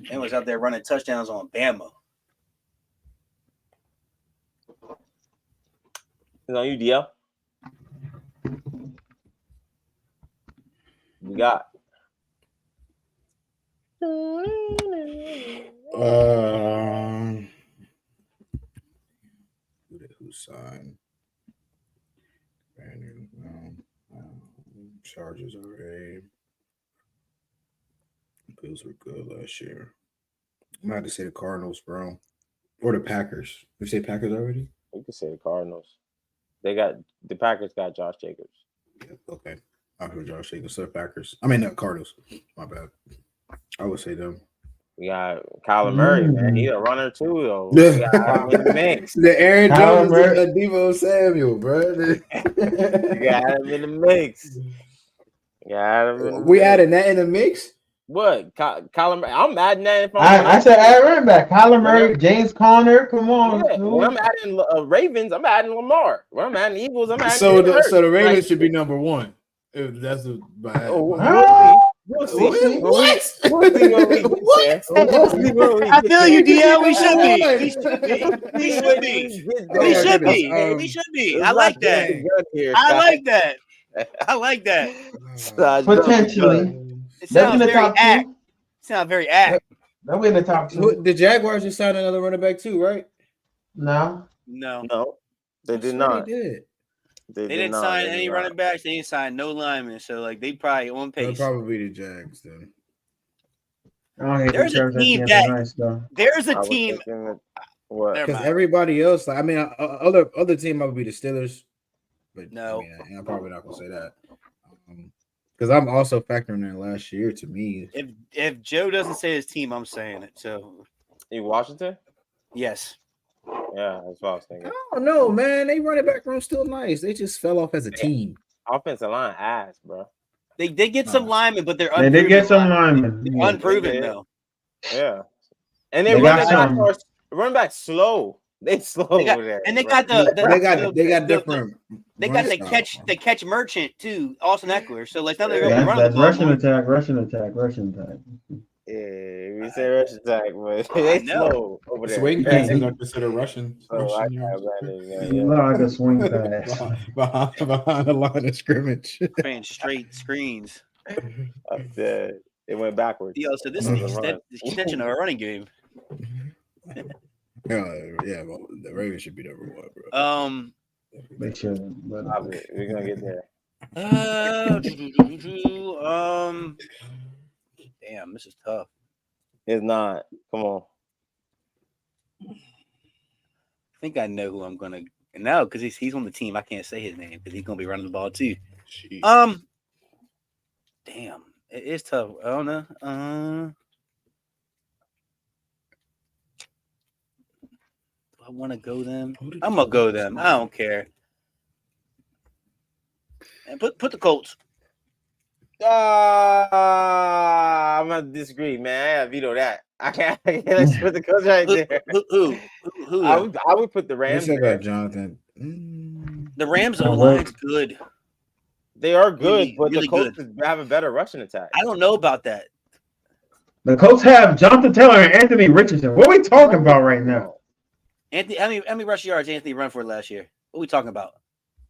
And was out there running touchdowns on Bama. It's on you, DL. We got. Who signed? Chargers already. Bills were good last year. I might have to say the Cardinals, bro, or the Packers. You say Packers already? You can say the Cardinals. The Packers got Josh Jacobs. Yeah, okay. I heard Josh Jacobs. So Packers. I mean, not Cardinals. My bad. I would say them. We got Kyler Murray, man. He's a runner too, though. The Aaron Jones and Deebo Samuel, bro. You got him in the mix. We adding that in the mix? What? Kyler Murray? I'm adding that. I said add running back. Kyler Murray, James Conner. Come on. Yeah. When I'm adding Ravens, I'm adding Lamar. When I'm adding Eagles, I'm adding. So the Ravens should be number one. If that's We'll see. What? I feel you, DL. We should be. I like that. Potentially. It sounds very act. They'll be in the top two. The Jaguars just signed another running back too, right? No, they did not. They didn't sign any running backs. They didn't sign no linemen. So, they probably on pace. They'll probably be the Jags then. I don't hate There's the a Travis team Etienne that nice though. there's I a was team. thinking that- what? Never Because mind. everybody else, like I mean, other team I would be the Steelers, but No. I mean, I'm probably not gonna say that because I'm also factoring in last year. To me, If Joe doesn't say his team, I'm saying it. So In Washington? yes, Yeah, that's what I was I thinking. don't know, man. They running back room still nice. They just fell off as a team. Offensive line ass, bro. they get some linemen, but they're They unproven. did get some linemen. linemen. They're Yeah. unproven They did. though. Yeah, and They they got some. run back slow. They slow They got- over there, and they bro. got the They got different. They run got the styles. catch merchant too, Austin Eckler. So like now they're Yeah, running the that's ball rushing more. attack, rushing attack, rushing attack. Yeah, we say rush attack, but they know. slow over there. Swing Yeah, passes he- are considered rushing. So I rushing yards. got it, man. You Yeah. look like a swing pass. behind the line of scrimmage. Playing straight screens. I'm dead. It went backwards. Yo, so this is the extension of a running game. Yeah, well, the Ravens should be number one, bro. Make sure. But, We're gonna get there. Damn, this is tough. It's not. Come on. I think I know who I'm gonna now because he's on the team. I can't say his name because he's gonna be running the ball too. Jeez. Damn, it is tough. I don't know. Do I want to go them? I'm gonna go them. I don't care. And put the Colts. I'm gonna disagree, man. I gotta veto that. I can't. Let's put the coach right there. Who? I would put the They Rams. still There. got Jonathan. The Rams O-line's good. They are good, Really, but really the Colts have a better rushing attack. I don't know about that. the Colts have Jonathan Taylor and Anthony Richardson. What are we talking about right now? Anthony, how many rush yards Anthony run for last year? What are we talking about?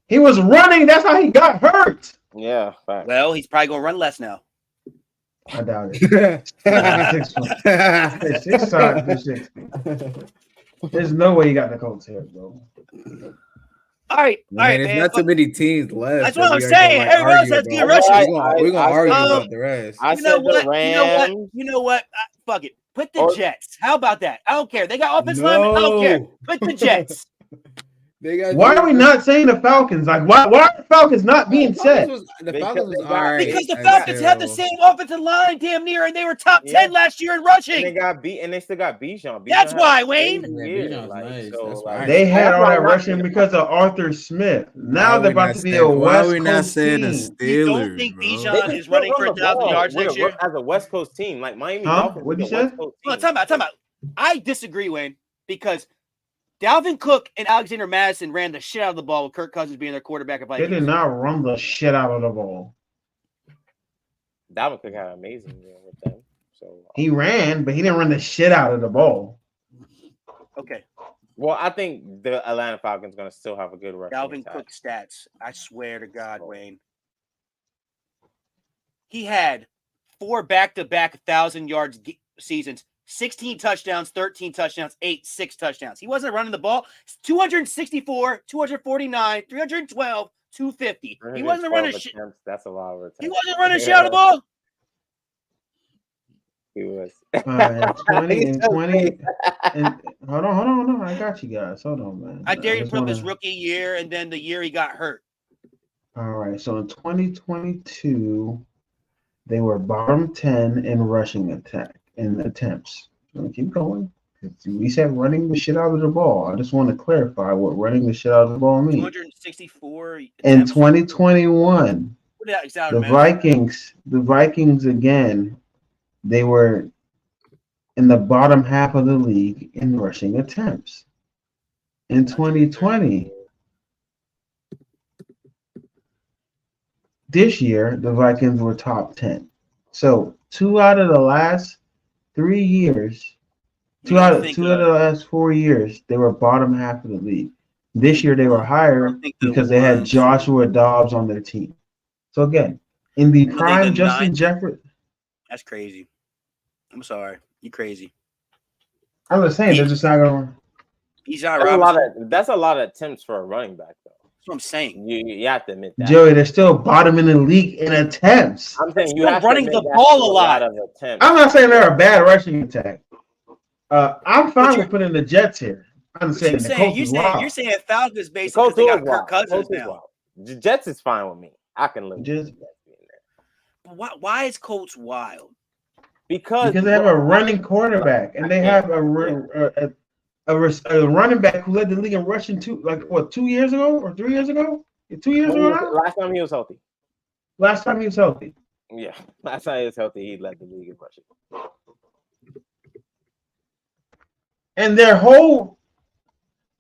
He was running. That's how he got hurt. Yeah, fact. Well, he's probably gonna run less now. I doubt it. 6'5" to 60. There's no way you got the Colts here, bro. All right, Man, it's not too many teams left. That's what that I'm we are saying. gonna, Everyone else has good rushers. We're gonna argue about the rest. I You know said what? the Rams. You know what? Fuck it. Put the Jets. How about that? I don't care. They got offensive linemen. I don't care. Put the Jets. They got Why are we not saying the Falcons? Like, why are the Falcons not being said? The Falcons was all right. Because the Falcons have the same offensive line, damn near, and they were top 10 last year in And they rushing. got beat, and they still got Bijan. That's why, Wayne. Bijan's nice. That's why. They had all That's that why rushing because of Arthur Smith. Now they're about to be a Why West are we not Coast saying the team. You don't Steelers, think bro? Bijan is running for 1,000 yards next year? As a West Coast team, like Miami Huh? Dolphins. What'd is you a say? West Coast Well, team. time out. I disagree, Wayne, because Dalvin Cook and Alexander Madison ran the shit out of the ball with Kirk Cousins being their quarterback at They Vikings. did not run the shit out of the ball. Dalvin Cook had an amazing year with them. So He ran, but he didn't run the shit out of the ball. Okay. well, I think the Atlanta Falcons going to still have a good rushing Dalvin attack. Cook stats. I swear to God, Wayne. He had 4 back-to-back 1,000-yard seasons, 16 touchdowns, 13 touchdowns, 6 touchdowns. He wasn't running the ball. 264, 249, 312, 250. He wasn't running shit. That's a lot of attempts. He wasn't running shit out of the ball. He was. 20 and 20. And hold on. I got you guys. Hold on, man. I dare you just put up his wanna- rookie year and then the year he got hurt. All right. So in 2022, they were bottom 10 in rushing attack in attempts. So keep going. We said running the shit out of the ball. I just want to clarify what running the shit out of the ball means. 264 In attempts. 2021, What did that sound, the man? Vikings again, they were in the bottom half of the league in rushing attempts. In 2020, this year, the Vikings were top 10. So 2 out of the last 3 years, two out of the last 4 years, they were bottom half of the league. This year they were higher because they had Joshua Dobbs on their team. So again, in the prime Justin Jefferson. That's crazy. I'm sorry. You crazy. I'm just saying they're just not going. Bijan Robinson. That's a lot of attempts for a running back, though. That's what I'm saying. You have to admit that. Joey, they're still bottom in the league in attempts. I'm saying you still have to running admit the that's ball still a lot. of attempts. I'm not saying they're a bad rushing attack. I'm fine you're- with putting the Jets here. I'm saying the coach is wild. You're saying Falcons The basically coach because they is got Kirk wild. Cousins Coach is now. wild. The Jets is fine with me. I can live with the Just Jets being there. But why is Colts wild? Because they have a running quarterback and they have a running back who led the league in rushing 2 years ago or 3 years ago? 2 years ago now? last time he was healthy. Last time he was healthy. Yeah, last time he was healthy, he led the league in rushing. And their whole,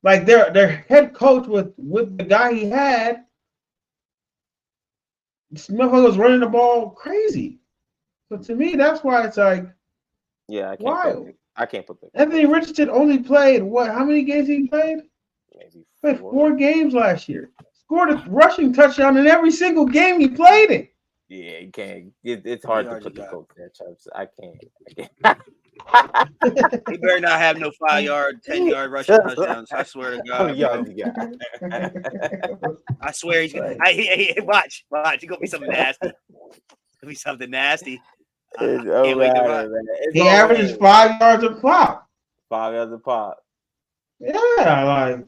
like their head coach with the guy he had, Smith was running the ball crazy. So to me, that's why it's like, yeah, I can't put the Anthony Richardson only played how many games he played? Maybe Played 4 games last year. Scored a rushing touchdown in every single game he played in. Yeah, you can't. It's hard to put the coach there, Chubbs. I can't. He better not have no 5-yard, 10-yard rushing touchdowns. I swear to God. I swear he's gonna. Watch. It's gonna be something nasty. It's gonna be something nasty. Can't wait to watch. He averages 5 yards a pop. 5 yards a pop. Yeah, like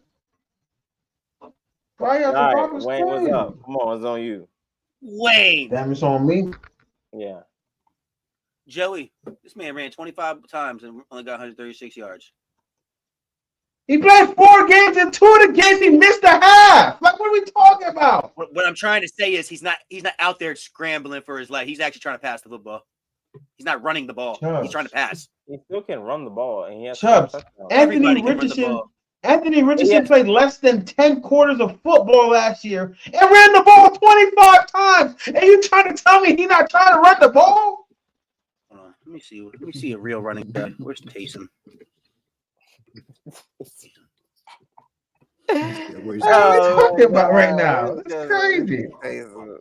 5 yards a pop is Wayne, crazy. what's up? Come on, it's on you. Wayne. Damn, it's on me. Yeah. Joey, this man ran 25 times and only got 136 yards. He played 4 games and 2 of the games he missed a half. Like, what are we talking about? What I'm trying to say is he's not out there scrambling for his life. He's actually trying to pass the football. He's not running the ball. Chubbs. He's trying to pass. He still can run the ball, and he has Chubbs. Everybody can run the ball. Anthony Richardson played less than 10 quarters of football last year and ran the ball 25 times. And you trying to tell me he's not trying to run the ball? Hold on. Let me see a real running back. Where's Taysom? What are we talking about right now? It's crazy.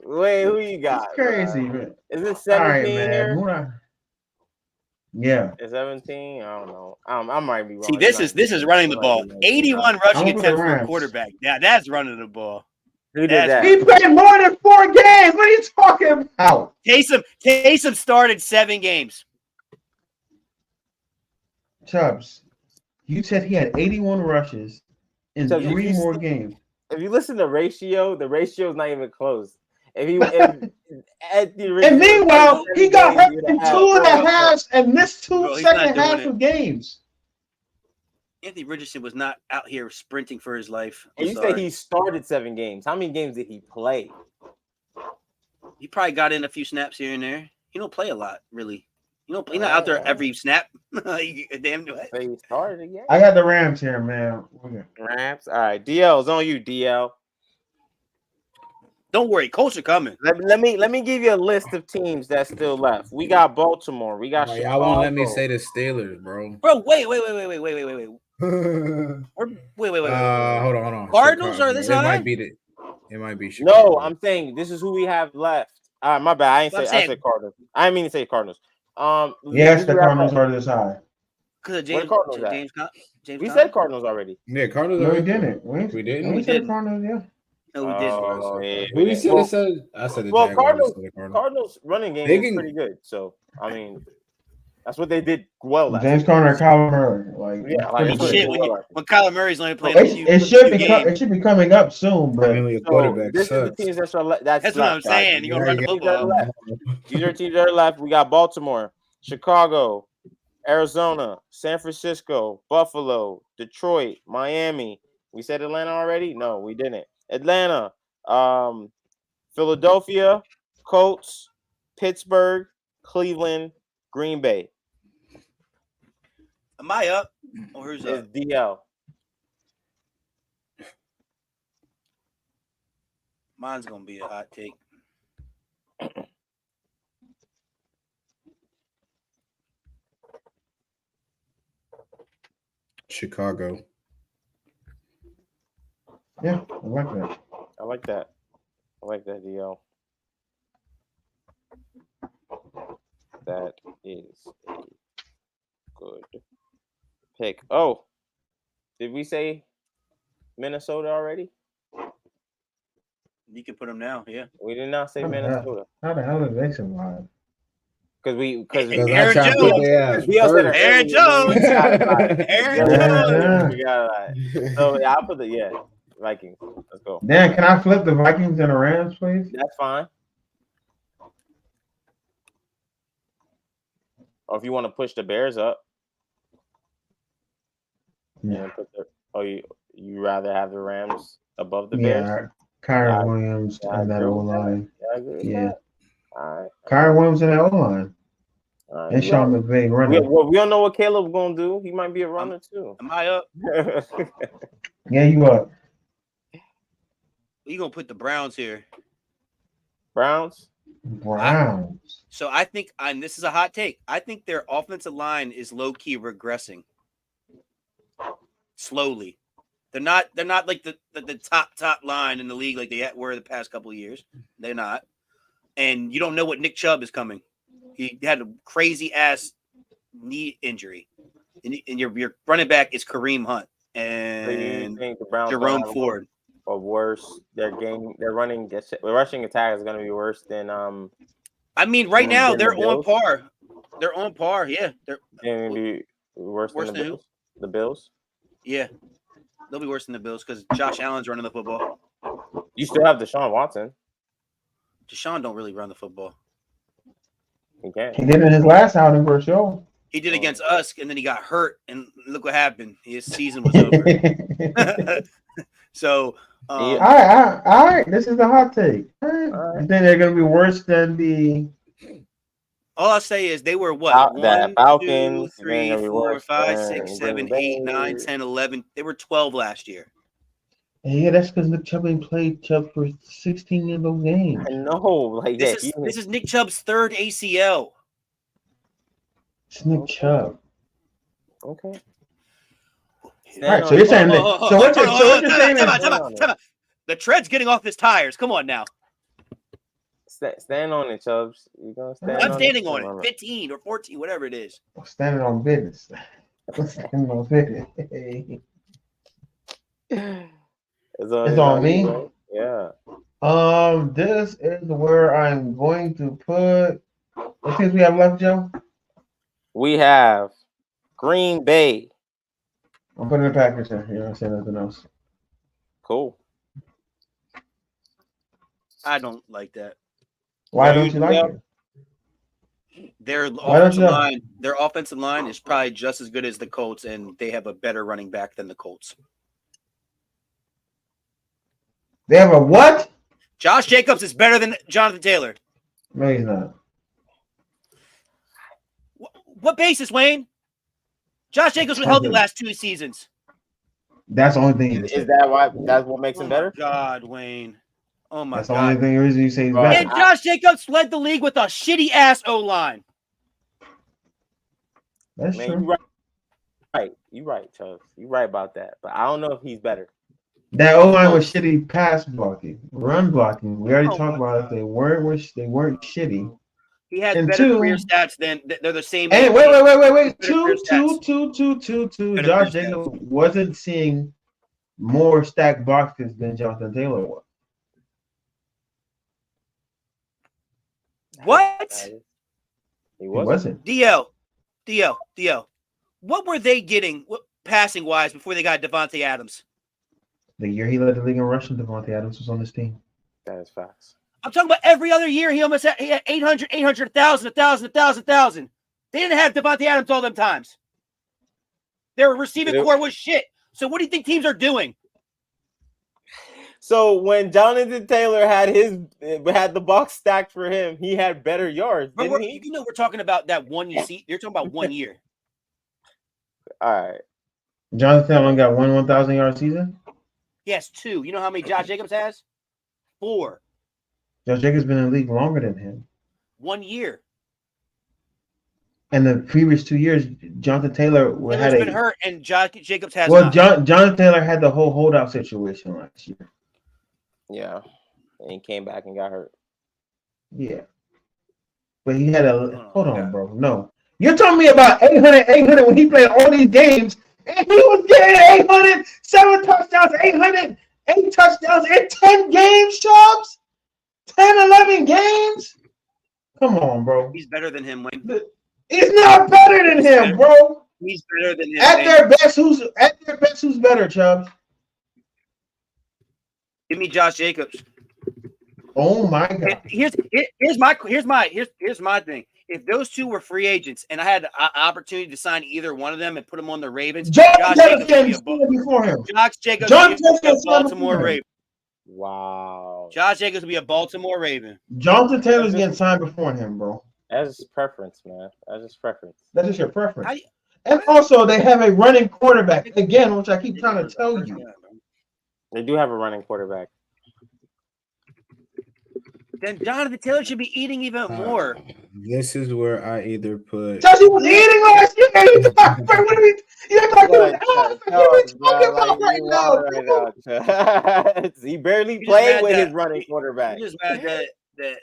Wait, who you got? It's crazy, man. Is it 17 All right, man. here? Yeah. Is 17? I don't know. I might be wrong. See, this is running the ball. 81 rushing attempts for a quarterback. Now that's running the ball. Who did that? He played more than 4 games. What are you talking about? Taysom started 7 games. Chubbs, you said he had 81 rushes in 3 more games. If you listen to ratio, the ratio is not even close. And meanwhile, he got hurt in 2.5 and missed 2 second halves of games. Anthony Richardson was not out here sprinting for his life. And you say he started 7 games. How many games did he play? He probably got in a few snaps here and there. He don't play a lot, really. He's not out there every snap. Damn. He started again. I got the Rams here, man. Rams. All right, DL is on you, DL. Don't worry, Colts are coming. Let me give you a list of teams that's still left. We got Baltimore. We got Chicago. Y'all won't let me say the Steelers, bro. Bro, wait. Wait. Hold on. Cardinals Chicago. are this high? It might be Chicago. No, I'm saying this is who we have left. All right, my bad. I said Cardinals. I didn't mean to say Cardinals. Yes, the Cardinals are this high. Because James we Conner? said Cardinals already. Yeah, Cardinals. No, we didn't. We didn't. We said Cardinals, yeah. No, we didn't. Oh, yeah. We said I said the Jaguars. Cardinals. Cardinals running game is pretty good. So I mean, that's what they did well last James Conner and Kyler Murray. When Kyler Murray's only playing it should be coming up soon, but this is the teams that's what I'm saying. You're gonna run the football. These are teams that are left. We got Baltimore, Chicago, Arizona, San Francisco, Buffalo, Detroit, Miami. We said Atlanta already? No, we didn't. Atlanta, Philadelphia, Colts, Pittsburgh, Cleveland, Green Bay. Am I up? Or who's up? It's DL. Mine's gonna be a hot take. Chicago. yeah, I like that. I like that. DL. That is a good pick. Oh, did we say Minnesota already? You can put them now. Yeah. We did not say How the hell- Minnesota How the hell did they survive? because Aaron Jones. Aaron Jones. Aaron Jones. We got it. So yeah, I'll put the Vikings. Let's go. Dan, can I flip the Vikings and the Rams, please? That's fine. Or if you want to push the Bears up, Yeah. you rather have the Rams above the Bears? Yeah, Kyron Williams I and that agree O with line. I agree with Yeah. that. All right. Kyron Williams and that O line. All right. And Sean McVay running. We don't know what Caleb's gonna do. He might be a runner too. Am I up? Yeah, you up. You gonna put the Browns here? Browns. Browns. So I think, and this is a hot take, I think their offensive line is low key regressing slowly. They're not like the top line in the league like they were the past couple of years. They're not, and you don't know what Nick Chubb is coming. He had a crazy ass knee injury, and your running back is Kareem Hunt and think the Browns Jerome Ford. Or worse, their rushing attack is going to be worse than I mean, right now than they're the on Bills? par. They're on par. Yeah, they're going to be worse Worse than than the who? Bills. The Bills. yeah. They'll be worse than the Bills because Josh Allen's running the football. You still have Deshaun Watson. Deshaun don't really run the football. He can't. He did in his last outing for sure. He did against us, and then he got hurt, and look what happened. His season was over. So, All right. This is the hot take. All right. You think they're going to be worse than the? all I'll say is they were what? The 1, Falcons, 2, 3, they're gonna be 4, worse 5, than 6, 7, Green 8, 9, Bay. 10, 11. They were 12 last year. Yeah, that's because Nick Chubb ain't played Chubb for 16 of those games. I know. Like This is Nick Chubb's third ACL. It's Nick Chubb. okay. All right, so you're saying that. So what you're saying is Time out. The tread's getting off his tires. Come on now. Stand on it, Chubbs. You're gonna stand I'm on standing it. on it. 15 or 14, whatever it is. standing on business. Standing on business. It's on me? Right? Yeah. This is where I'm going to put. What teams we have left, Joe? We have Green Bay. I'm putting the Packers in. You don't say nothing else. Cool. I don't like that. Why don't you like it? Their Why don't offensive line is probably just as good as the Colts, and they have a better running back than the Colts. They have a what? Josh Jacobs is better than Jonathan Taylor. No, he's not. What basis, Wayne? Josh Jacobs was healthy last 2 seasons. That's the only thing. Is that why? That's what makes him better? God, Wayne. Oh my That's the God. only reason you say he's Right. better. And Josh Jacobs led the league with a shitty ass O line. That's Man, true. you right, Chubbs. You right about that. But I don't know if he's better. That O line was shitty pass blocking, run blocking. We already Oh talked my about it. They weren't shitty. He has And better two- career stats than they're the same. Hey, age. wait. Better Two. career Better Josh career Jacobs wasn't seeing more stacked boxes than Jonathan Taylor was. What? He He wasn't. wasn't. DL. What were they getting passing wise before they got Devontae Adams? The year he led the league in rushing, Devontae Adams was on this team. That is facts. I'm talking about every other year. He had 800, 1,000. They didn't have Devontae Adams all them times. Their receiving core was shit. So what do you think teams are doing? So when Jonathan Taylor had the box stacked for him, he had better yards, But didn't he? we're talking about that one year. You're talking about 1 year. All right. Jonathan only got 1,000-yard season. Yes, 2. You know how many Josh Jacobs has? 4. Josh Jacobs been in the league longer than him. 1 year. And the previous 2 years, Jonathan Taylor Taylor's been hurt, and Josh Jacobs has Well, not. Jonathan Taylor had the whole holdout situation last year. Yeah. And he came back and got hurt. Yeah. But he had a hold on, yeah. bro. No. You're telling me about 800 when he played all these games, and he was getting 800, 7 touchdowns, 800. 8 touchdowns in 10 games, Chubbs? 10, 11 games? Come on, bro. He's better than him, Wayne. He's not better than him, bro. He's better than him. At their best, who's better, Chubbs? Give me Josh Jacobs. Oh my God. Here's my thing. If those two were free agents and I had the opportunity to sign either one of them and put them on the Ravens, Josh Jacobs would be a Baltimore Raven. Wow. Josh Jacobs would be a Baltimore Raven. Jonathan Taylor's getting signed before him, bro. That's his preference, man. That's his preference. That is your preference. And also, they have a running quarterback again, which I keep trying to tell you. They do have a running quarterback. Then Jonathan Taylor should be eating even more. This is where I either put. Jesse was eating last year. He barely played with his running quarterback. He's just mad that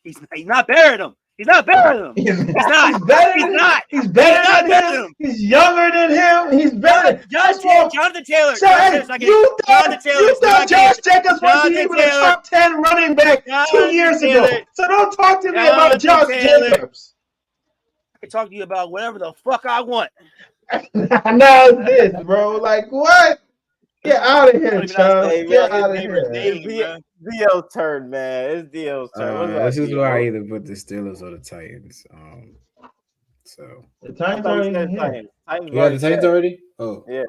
he's not better than him. He's not better than him. He's not. He's better than him. He's younger than him. He's better. Jonathan Taylor. You thought Josh Jacobs was even a top 10 running back 2 years ago. So don't talk to me about Josh Jacobs. I can talk to you about whatever the fuck I want. Now it's this, bro. Like, what? Get out of here, Chubb. Get out of here. It's Dio's turn, man. It's Dio's turn. This is where I either put the Steelers or the Titans. So the Titans already in here. Yeah, the Titans already? Oh. Yeah.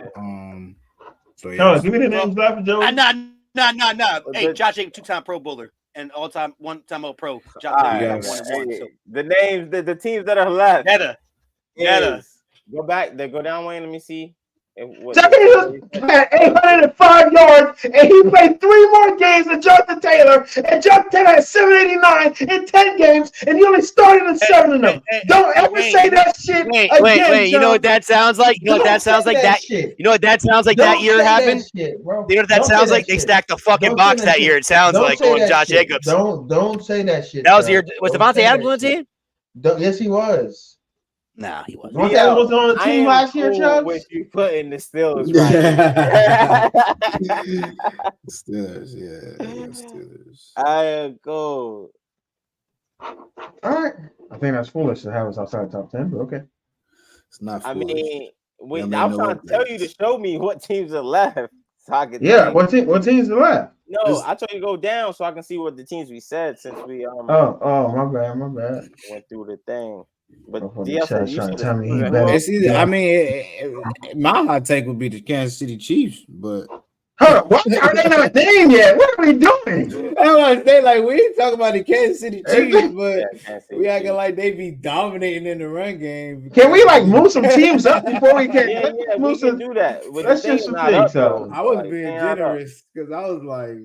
So yeah. Give me the names left, Joe. No. Hey, Josh Jacobs, 2-time Pro Bowler and all-time, 1-time All-Pro. Josh Jacobs, 1-1. So. The names, the teams that are left. Yetta. Go back. They go down, Wayne. Let me see. Jacobs had 805 yards, and he played 3 more games than Jonathan Taylor. And Jonathan Taylor had 789 in 10 games, and he only started in 7 of them. Don't ever say that shit again. Wait. You know what that sounds like? You know what that sounds like? You know what that sounds like that year happened? You know what that sounds like? They stacked the fucking box that year. It sounds like going Josh Jacobs. Don't say that shit. That was your. Was Devontae Adams on the team? Yes, he was. Nah, he wasn't. Devontae Adams was on the team last year, Chubb. What you put in the Steelers, Steelers, yeah, Steelers. I am cool. All right, I think that's foolish to have us outside the top 10, but okay. It's not foolish. I mean, I'm trying to tell you to show me what teams are left. So I can what teams are left? No, I told you to go down so I can see what the teams we said since we Oh, my bad. Went through the thing. But trying to tell me he better. I mean, my hot take would be the Kansas City Chiefs, but why are they not named yet? What are we doing? I want to say, like, we ain't talking about the Kansas City Chiefs, but we acting like they be dominating in the run game. Can we move some teams up before we can? Yeah, we can do that. Let's just think so. I was being generous because I was like,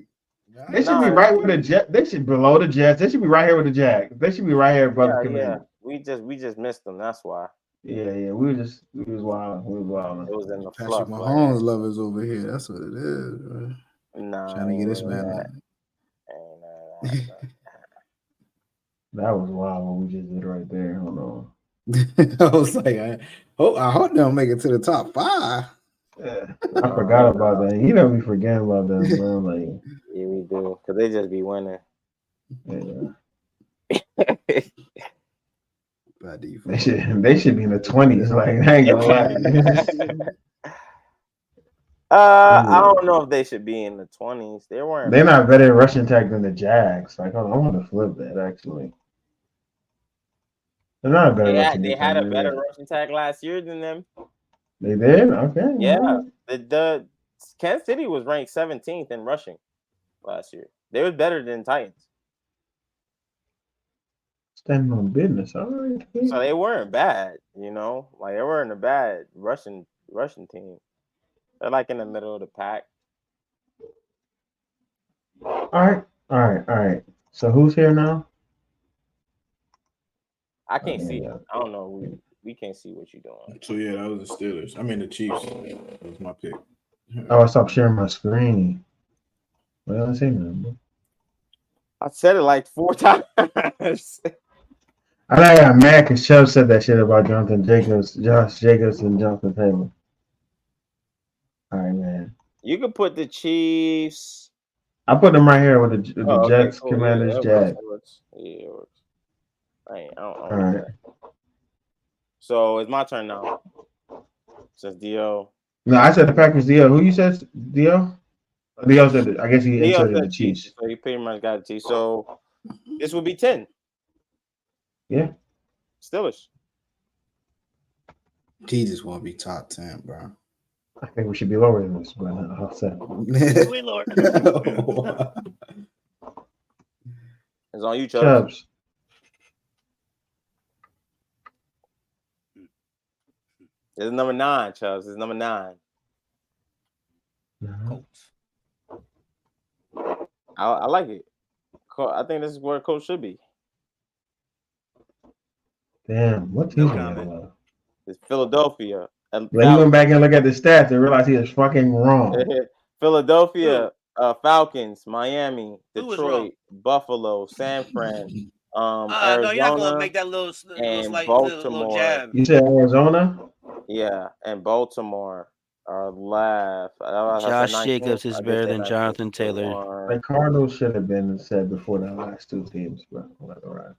they should be right with the Jets. They should be below the Jets. They should be right here with the Jags. They should be right here above the Commanders. We just missed them. That's why. Yeah. We was wild. It was in the Patrick Mahomes lovers over here. That's what it is, bro. Nah, trying to get this man. That was wild what we just did right there. Hold on. I was like, I hope they don't make it to the top 5. Yeah, I forgot about that. You know, we forget about that, bro. Like, yeah, we do, cause they just be winning. Yeah. Bad they should be in the 20s. Like, I ain't gonna lie. I don't know if they should be in the 20s. They're not better rushing tag than the Jags. Like, hold on, I want to flip that actually. They're not better. They had a better rushing tag last year than them. They did? Okay. Yeah. The Kansas City was ranked 17th in rushing last year. They was better than Titans. Standing on business. All right. So they weren't bad, you know? Like, they weren't a bad rushing team. They're like in the middle of the pack. All right. So who's here now? I can't see it. I don't know. We can't see what you're doing. So yeah, that was the Steelers. I mean the Chiefs. That was my pick. Oh, I stopped sharing my screen. Well, I say nothing. I said it like 4 times. I got mad because Chubb said that shit about Josh Jacobs, and Jonathan Taylor. All right, man. You could put the Chiefs. I put them right here with the Okay, Jets, cool. Commanders, Yeah, Jags. it works. Yeah, it works. I don't All right. So it's my turn now. Since Dio. No, I said the Packers. Dio, who you said? Dio. Dio said. I guess he Dio inserted said the Chiefs. So he pretty much got the Chiefs. So this would be 10. Yeah. Steelers. Jesus won't be top 10, bro. I think we should be lower than this, but I'll say. Way lower. It's on you, Chubbs. Chubbs. This is number 9, Chubbs. This is number 9. Colts. I like it. I think this is where Coach should be. Damn, what team? No comment. It's Philadelphia. He went back and looked at the stats and realized he was fucking wrong. Philadelphia, Falcons, Miami, Who was wrong? Detroit, Buffalo, San Fran, Arizona, no, you're not gonna make that little Baltimore. jab. You said Arizona? Yeah, and Baltimore are left. Josh Jacobs is better than Jonathan Taylor. The Cardinals should have been said before the last two teams, but all right.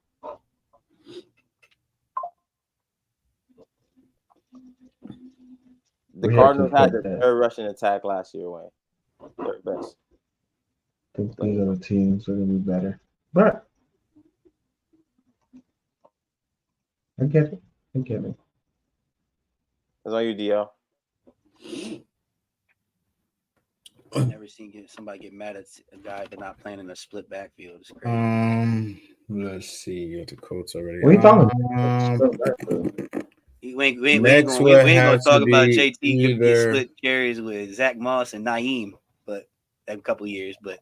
The Cardinals had the third rushing attack last year, Wayne. Third best. I think these other teams are going to be better. But I get it. It's on you, DL. I've never seen somebody get mad at a guy for not playing in a split backfield. It's crazy. Let's see. You got the Colts already. What are you talking about? We ain't gonna talk about JT get split carries with Zach Moss and Naeem, but a couple of years. But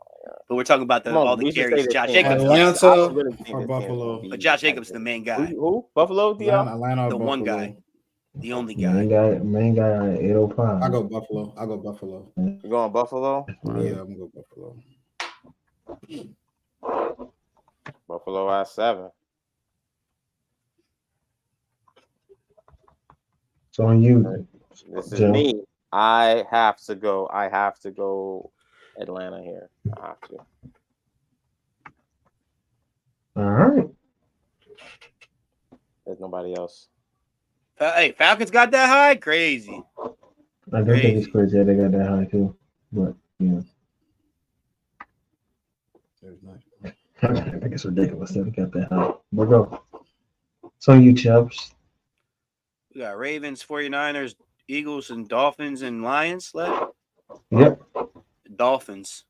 we're talking about all the carries. Josh Jacobs, Atlanta or Buffalo. But Josh Jacobs is the main guy. Who? Buffalo? DL? Atlanta or the Buffalo. one guy, the only guy. Main guy on 805. I go Buffalo. You going Buffalo? Yeah, I'm gonna go Buffalo. Buffalo at 7. It's on you. This is me. I have to go Atlanta here. I have to. All right. There's nobody else. Hey, Falcons got that high? Crazy. I don't think it's crazy that they got that high too, but yeah. I think it's ridiculous that they got that high. We'll go. It's on you, Chubbs. We got Ravens, 49ers, Eagles, and Dolphins and Lions left. Yep. Dolphins.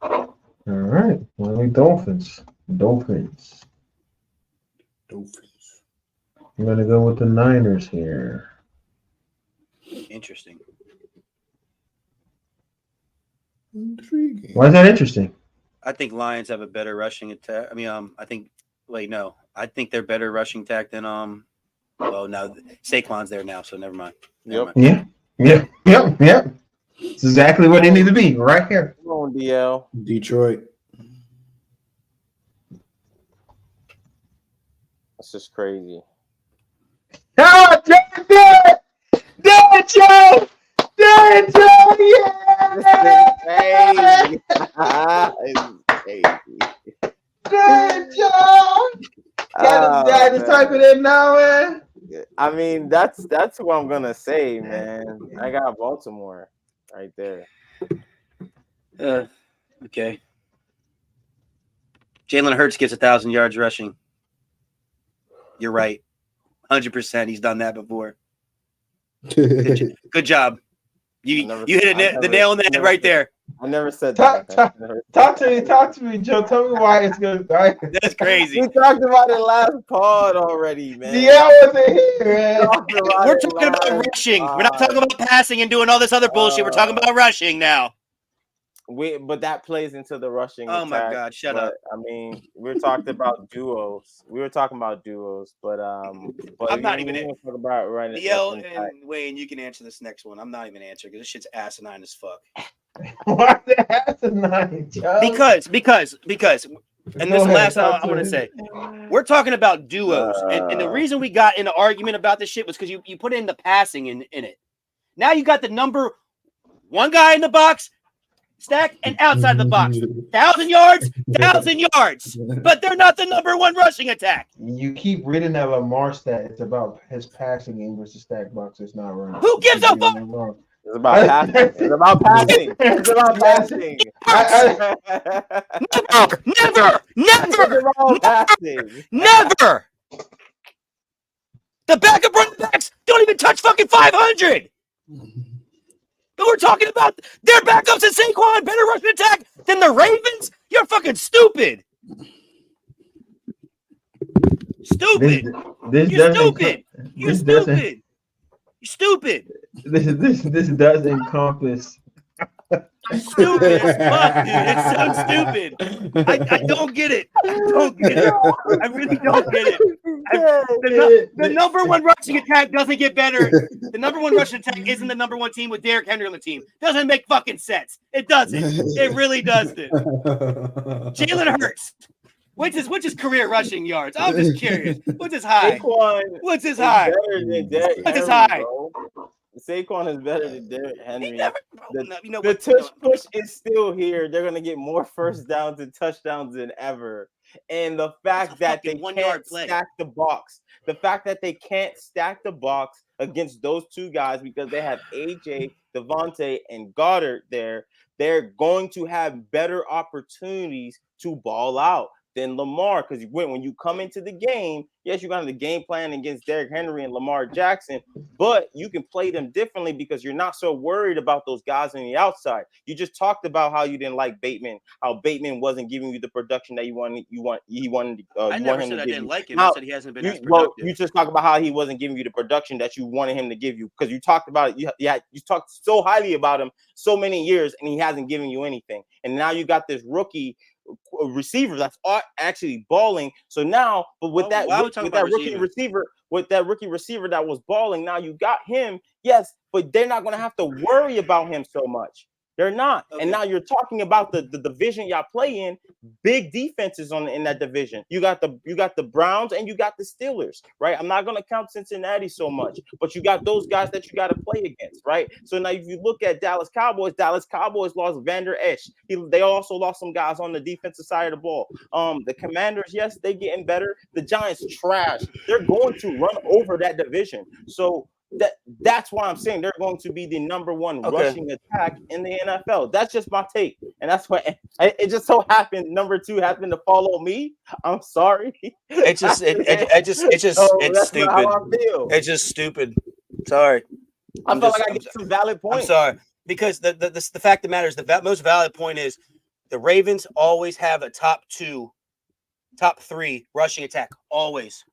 All right. Well, Dolphins. I'm going to go with the Niners here. Interesting. Why is that interesting? I think Lions have a better rushing attack. I think they're better rushing attack than well, now Saquon's there now, so never mind. Yep. Yeah. It's exactly what they need to be right here. Come on, DL. Detroit. That's just crazy. Oh, Joe! Yeah! Hey. Joe! Got his guy to type it in now, man. I mean, that's what I'm gonna say, man. I got Baltimore right there. Okay. Jalen Hurts gets 1,000 yards rushing. You're right. 100%. He's done that before. Good job. You hit the nail on the head right there. I never said that. Talk to me, Joe. Tell me why it's good. That's crazy. We talked about it last pod already, man. DL wasn't here, man. We're talking about rushing. We're not talking about passing and doing all this other bullshit. We're talking about rushing now. But that plays into the rushing. Oh my attack. God! Shut up. I mean, we're talking about duos. But I'm not even talk about running. DL and Wayne, you can answer this next one. I'm not even answering because this shit's asinine as fuck. Why the asinine, Joe? Because, and this is the last time I want to say, we're talking about duos, and the reason we got in an argument about this shit was because you put in the passing in it. Now you got the number One guy in the box, stack, and outside the box. 1,000 yards, 1,000 yards. But they're not the number one rushing attack. You keep reading that Lamar stat. It's about his passing game versus stack box. It's not running. Who gives a fuck? It's about passing. It's about passing. It's about passing. Never. The backup running backs don't even touch fucking 500. But we're talking about their backups and Saquon better rushing attack than the Ravens? You're fucking stupid. Stupid. You're stupid. You're stupid. You're stupid. This does encompass. Stupid as fuck, dude. It's so stupid. I don't get it. I don't get it. I really don't get it. The number one rushing attack doesn't get better. The number one rushing attack isn't the number one team with Derrick Henry on the team. Doesn't make fucking sense. It doesn't. It really doesn't. Jalen Hurts. What's his career rushing yards? I'm just curious. What's his high? What's his high? What's his high? Saquon is better than Derrick Henry. The tush push is still here. They're gonna get more first downs and touchdowns than ever. And the fact that they can't stack the box, against those two guys because they have AJ, Devontae, and Goddard there, they're going to have better opportunities to ball out than Lamar, because when you come into the game, yes, you got the game plan against Derrick Henry and Lamar Jackson, but you can play them differently because you're not so worried about those guys on the outside. You just talked about how you didn't like Bateman, how Bateman wasn't giving you the production that you wanted. I never said I didn't like him. I said he hasn't been as productive. You just talked about how he wasn't giving you the production that you wanted him to give you, because you talked about it. You talked so highly about him so many years, and he hasn't given you anything. And now you got this rookie receiver that's actually balling. So now, but with that rookie receiver that was balling, now you got him, yes, but they're not going to have to worry about him so much. They're not. Okay. And now you're talking about the division y'all play in, big defenses in that division. You got the Browns and you got the Steelers, right? I'm not going to count Cincinnati so much, but you got those guys that you got to play against, right? So now if you look at Dallas Cowboys lost Vander Esch. They also lost some guys on the defensive side of the ball. The Commanders, yes, they getting better. The Giants trash. They're going to run over that division. So that's why I'm saying they're going to be the number one rushing attack in the NFL. That's just my take, and that's why it just so happened. Number two happened to follow me. I'm sorry. It's stupid. It's just stupid. Sorry. I feel like I get some valid points. I'm sorry, because the fact of the matter is the most valid point is the Ravens always have a top three rushing attack. Always.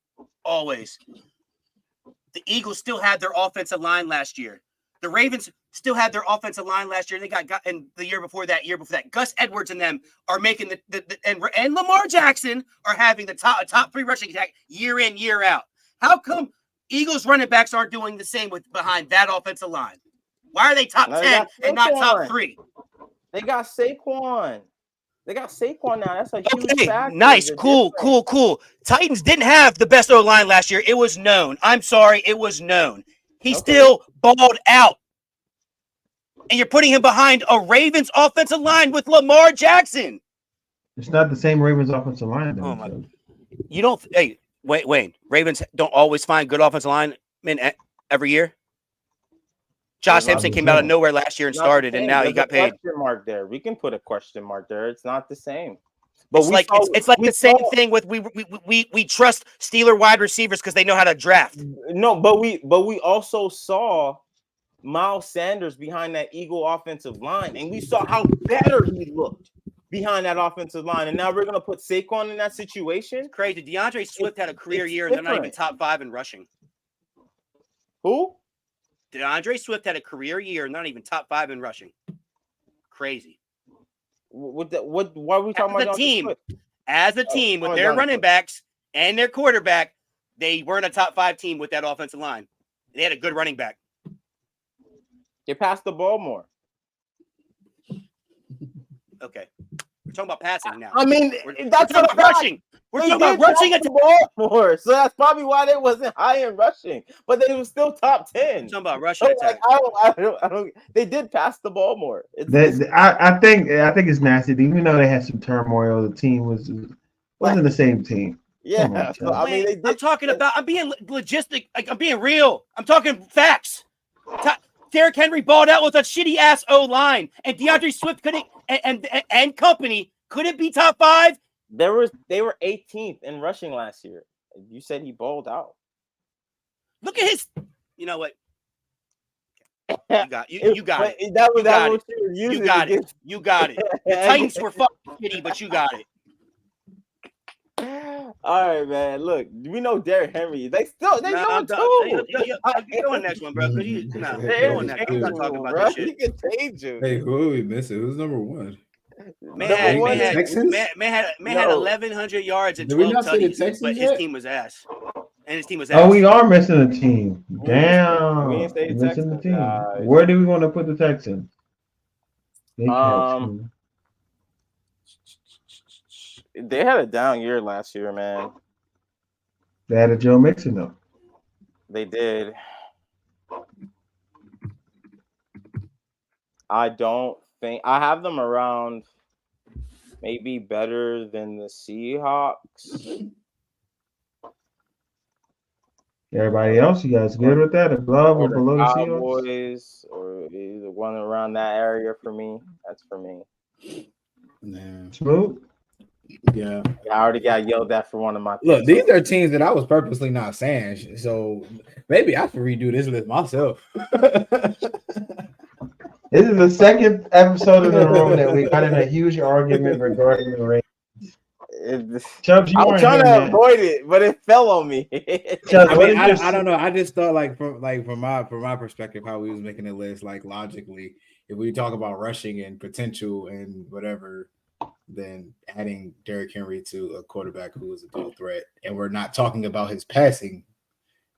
The Eagles still had their offensive line last year. The Ravens still had their offensive line last year. They got and the year before that. Gus Edwards and them are making and Lamar Jackson are having the top three rushing attack year in, year out. How come Eagles running backs aren't doing the same behind that offensive line? Why are they top 10 and not top 3? They got Saquon. Now. That's a huge factor. Nice. Cool. Titans didn't have the best O-line last year. It was known. I'm sorry. It was known. He still balled out. And you're putting him behind a Ravens offensive line with Lamar Jackson. It's not the same Ravens offensive line. Oh my God. You don't. Hey, Wayne. Ravens don't always find good offensive linemen every year. Josh Simpson came out of nowhere last year and started, and now he got paid. Question mark there. We can put a question mark there. It's not the same. But it's like the same thing with we trust Steeler wide receivers because they know how to draft. No, but we also saw Miles Sanders behind that Eagle offensive line, and we saw how better he looked behind that offensive line. And now we're gonna put Saquon in that situation. It's crazy. DeAndre Swift had a career year, and they're not even top 5 in rushing. Who? DeAndre Swift had a career year, not even top 5 in rushing. Crazy. Why are we talking about the team? As a team, with their running backs and their quarterback, they weren't a top 5 team with that offensive line. They had a good running back. They passed the ball more. Okay. We're talking about passing now. I mean, that's we're talking about rushing. We're They talking about did rushing pass the ball more, so that's probably why they wasn't high in rushing, but they was still top 10. Talking about rushing So, like, attack. I don't. They did pass the ball more. I think it's nasty. Even though they had some turmoil, the team wasn't the same team. Yeah, Come on, so, I mean, they did. I'm talking about. I'm being logistic. Like, I'm being real. I'm talking facts. Derrick Henry balled out with a shitty ass O line, and DeAndre Swift couldn't, and company couldn't be top 5. They were 18th in rushing last year. You said he balled out. Look at his. You know what? You got it. You got it. You got it. The Titans were fucking shitty, but you got it. All right, man. Look, we know Derrick Henry. They know him too. Go on next one, bro. Go on next. I'm not talking about this shit. You can change him. Hey, who are we missing? Who's number 1? Man had 1,100 yards and 12 touchdowns, but his team was ass. And his team was ass. Oh, we are missing a team. Damn. We didn't say the missing the Texans. team. Where do we want to put the Texans? They had a down year last year, man. They had a Joe Mixon, though. They did. I don't think I have them around maybe better than the Seahawks. Everybody else, you guys good with that? Above or below the Seahawks? Cowboys, or either one around that area for me. That's for me. Yeah. Smooth. Yeah. I already got yelled at for one of my. Look, these are teams that I was purposely not saying. So maybe I should redo this list myself. This is the second episode in a row that we got in a huge argument regarding the Ravens. Chubbs, I'm trying to avoid it, but it fell on me. Chubbs, I don't know. I just thought from my perspective, how we was making the list, like logically, if we talk about rushing and potential and whatever, then adding Derrick Henry to a quarterback who is a dual threat, and we're not talking about his passing,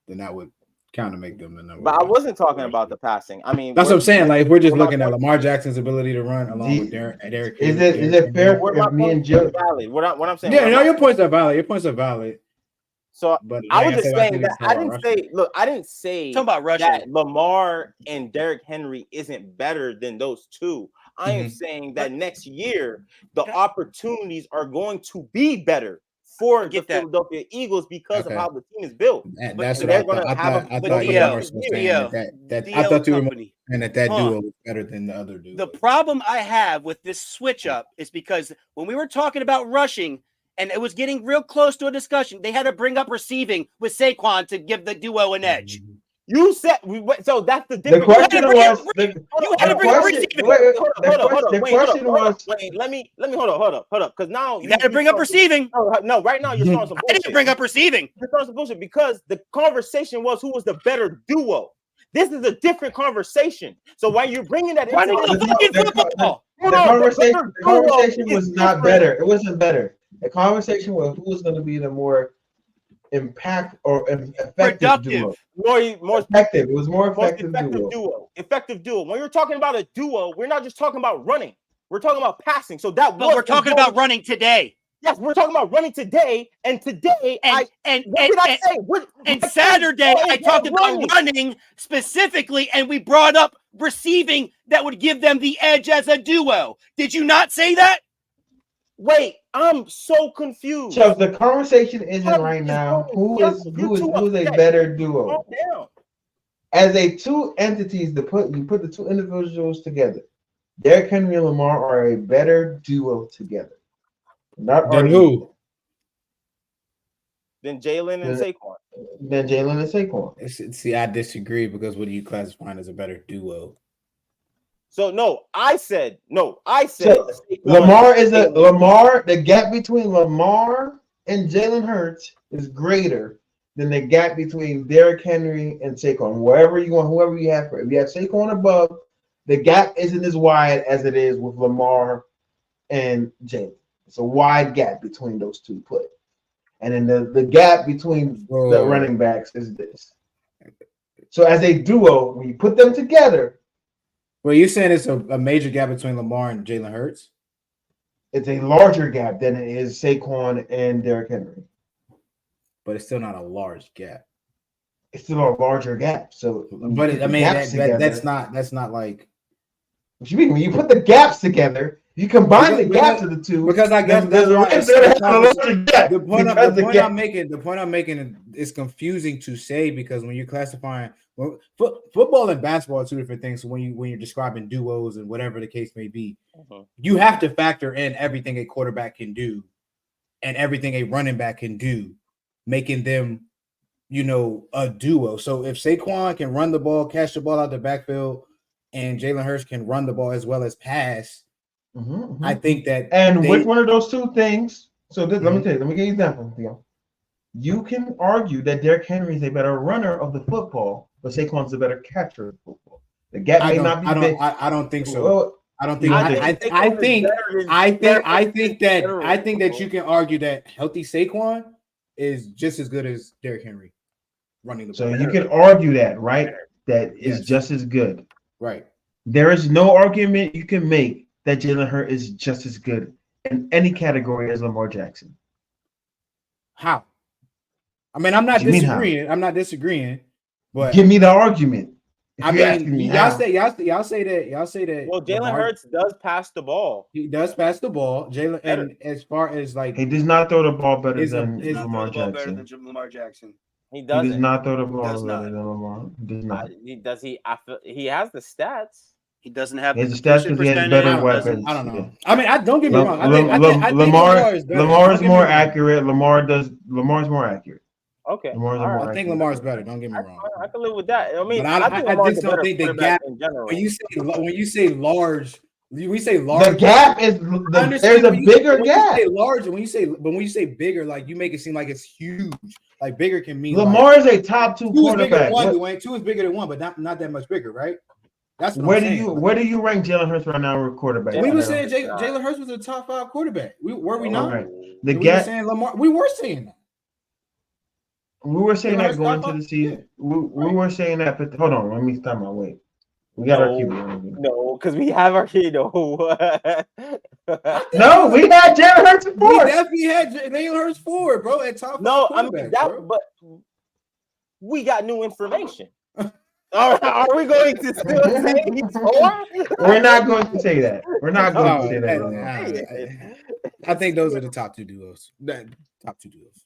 then that would kind of make them the number. But I wasn't talking about the passing. I mean, that's what I'm saying. Like, if we're just looking at Lamar Jackson's ability to run along with Derrick Henry, is it fair for me and Joe? Valid. What I'm saying. Yeah, no, your points are valid. Your points are valid. So, but I was just saying that I didn't say talking about rushing that Lamar and Derrick Henry isn't better than those two. I am saying that next year the opportunities are going to be better for the Philadelphia Eagles because of how the team is built. And that's what I thought. I thought you were saying that duo was better than the other duo. The problem I have with this switch up is because when we were talking about rushing and it was getting real close to a discussion, they had to bring up receiving with Saquon to give the duo an edge. You said so. That's the difference. The question was. You had to bring up receiving. The question was. Wait, let me hold up. Because now you had to bring up receiving. No, right now you're throwing some bullshit. I didn't bring up receiving. You're throwing some bullshit because the conversation was who was the better duo. This is a different conversation. So why you're bringing that into the conversation was not better. It wasn't better. The conversation was who was going to be the more impact or effective duo. More effective. It was more effective duo. Effective duo. When you're talking about a duo, we're not just talking about running. We're talking about passing. So that we're talking about running today. Yes, we're talking about running today. And today, Saturday, I talked about running specifically, and we brought up receiving that would give them the edge as a duo. Did you not say that? Wait, I'm so confused. So the conversation isn't right now. Who is a better duo? As a two entities, you put the two individuals together. Derrick Henry and Lamar are a better duo together. Not than who? Than Jalen and Saquon. Than Jalen and Saquon. See, I disagree because what do you classify as a better duo? So I said so Lamar the gap between Lamar and Jalen Hurts is greater than the gap between Derrick Henry and Saquon. Whoever you have, if you have Saquon above, the gap isn't as wide as it is with Lamar and Jalen. It's a wide gap between those two players. And then the gap between the running backs is this. So as a duo, when you put them together, well, you're saying it's a major gap between Lamar and Jalen Hurts? It's a larger gap than it is Saquon and Derrick Henry. But it's still not a large gap. It's still a larger gap. So, But put the that's gaps together. not like. What you mean? When you put the gaps together, you combine the gaps of the two. Because I guess there's a reason they have a larger gap. The point I'm making is confusing to say because when you're classifying football and basketball are two different things. So when you're describing duos and whatever the case may be, you have to factor in everything a quarterback can do and everything a running back can do, making them, a duo. So if Saquon can run the ball, catch the ball out the backfield, and Jalen Hurts can run the ball as well as pass, I think that with one of those two things, let me tell you, let me give you an example. Theo. You can argue that Derrick Henry is a better runner of the football, but Saquon's a better catcher of the football. The gap may not be big. I don't think so. Well, I don't think. I think that you can argue that healthy Saquon is just as good as Derrick Henry running the ball. So you can argue that, right? That is just as good. Right. There is no argument you can make that Jalen Hurts is just as good in any category as Lamar Jackson. How? I mean, I'm not disagreeing. But give me the argument. I mean, y'all say that. Well, Jalen Hurts does pass the ball. He does pass the ball. Jalen, and as far as like, he does not throw the ball better than Lamar Jackson. He doesn't. He does not throw the ball better than Lamar. He does not. Does he? I feel he has the stats. He doesn't have the stats because he has better weapons. I don't know. I mean, don't get me wrong. I think Lamar is more accurate. Lamar's more accurate. Okay. I think Lamar is better. Don't get me wrong. I can live with that. I mean, but I just don't think the gap. When you say large, the gap is there's a bigger gap. When you say bigger, like you make it seem like it's huge. Like bigger can mean Lamar is a top two quarterback. Two is bigger than one, but not that much bigger, right? That's what where do you rank Jalen Hurts right now with quarterback? We were saying Jalen Hurts was a top 5 quarterback. Were we not? Right. The gap. Saying Lamar. We were saying that. We were saying that going into the season. We were saying that, but hold on, let me stop my weight. We got our QB. No, because we have our QB. No, we had Jalen Hurts at 4. We definitely had Jalen Hurts 4, bro. At top. No, I mean that, but we got new information. Are we going to still say he's 4? We're not going to say that. We're not going to say that. I think those are the top two duos. Top two duos.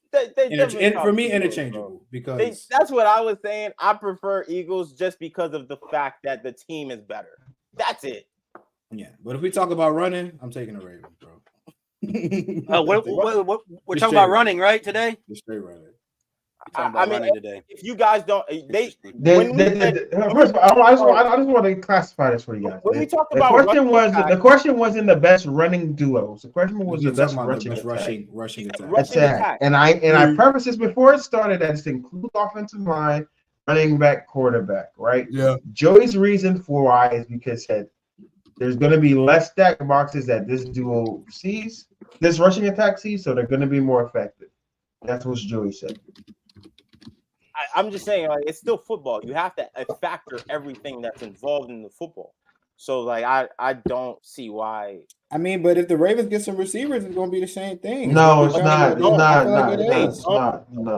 For me, interchangeable because that's what I was saying. I prefer Eagles just because of the fact that the team is better. That's it. Yeah, but if we talk about running, I'm taking the Ravens, bro. We're talking about running, right? Today, the straight running. I mean, today. If you guys don't, first of all, I just want to classify this for you guys. When we talk about the question wasn't the best running duos. The question was the best rushing attack. And I prefaced this before it started that it's include offensive line, running back, quarterback, right? Yeah. Joey's reason for why is because there's going to be less stack boxes that this duo sees, this rushing attack sees, so they're going to be more effective. That's what Joey said. I'm just saying, like, it's still football. You have to factor everything that's involved in the football. So, like, I don't see why. I mean, but if the Ravens get some receivers, it's going to be the same thing. No, it's not.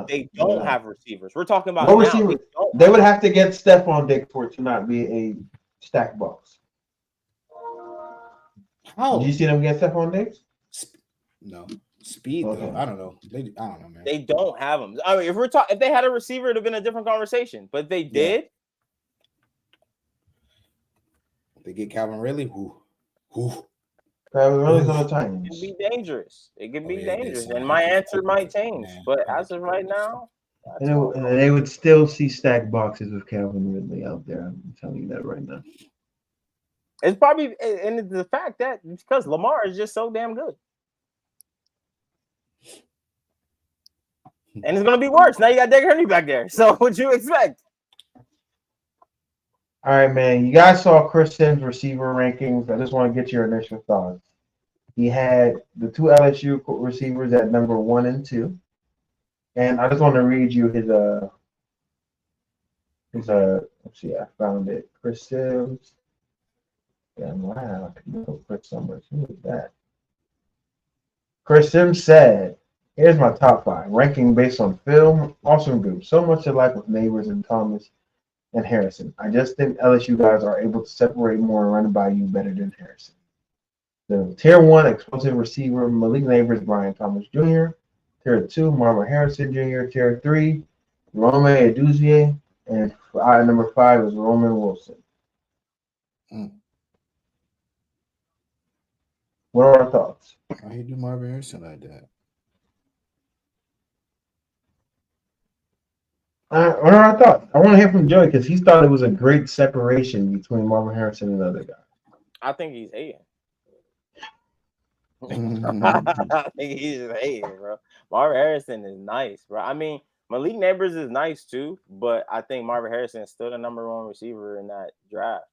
They don't have receivers. We're talking about receivers. They would have to get Stephon Diggs for it to not be a stack box. How? Did you see them get Stephon Diggs? No. Speed though, I don't know. I don't know, man. They don't have them. I mean, if they had a receiver, it'd have been a different conversation. But they did. They get Calvin Ridley. Calvin Ridley's on the Titans. It could be dangerous. It could be dangerous, and my answer might change. But as of right now, and they would still see stacked boxes with Calvin Ridley out there. I'm telling you that right now. It's probably, and it's the fact that because Lamar is just so damn good. And it's going to be worse. Now you got Derrick Henry back there. So what you expect? All right, man. You guys saw Chris Sims' receiver rankings. I just want to get your initial thoughts. He had the 2 LSU receivers at number 1 and 2. And I just want to read you his let's see, I found it. Chris Sims. Yeah, wow. I can Chris somewhere. Who is that? Chris Sims said, here's my top 5, ranking based on film, awesome group, so much alike with Neighbors and Thomas and Harrison. I just think LSU guys are able to separate more and run by you better than Harrison. The Tier 1 explosive receiver, Malik Neighbors, Brian Thomas Jr. Tier 2, Marvin Harrison Jr. Tier 3, Rome Eduzier. And number 5 is Roman Wilson. What are our thoughts? Why you do Marvin Harrison like that? What are our thoughts? I want to hear from Joey because he thought it was a great separation between Marvin Harrison and the other guy. I think he's hating. I think he's just hating, bro. Marvin Harrison is nice, bro. I mean, Malik Neighbors is nice too, but I think Marvin Harrison is still the number 1 receiver in that draft.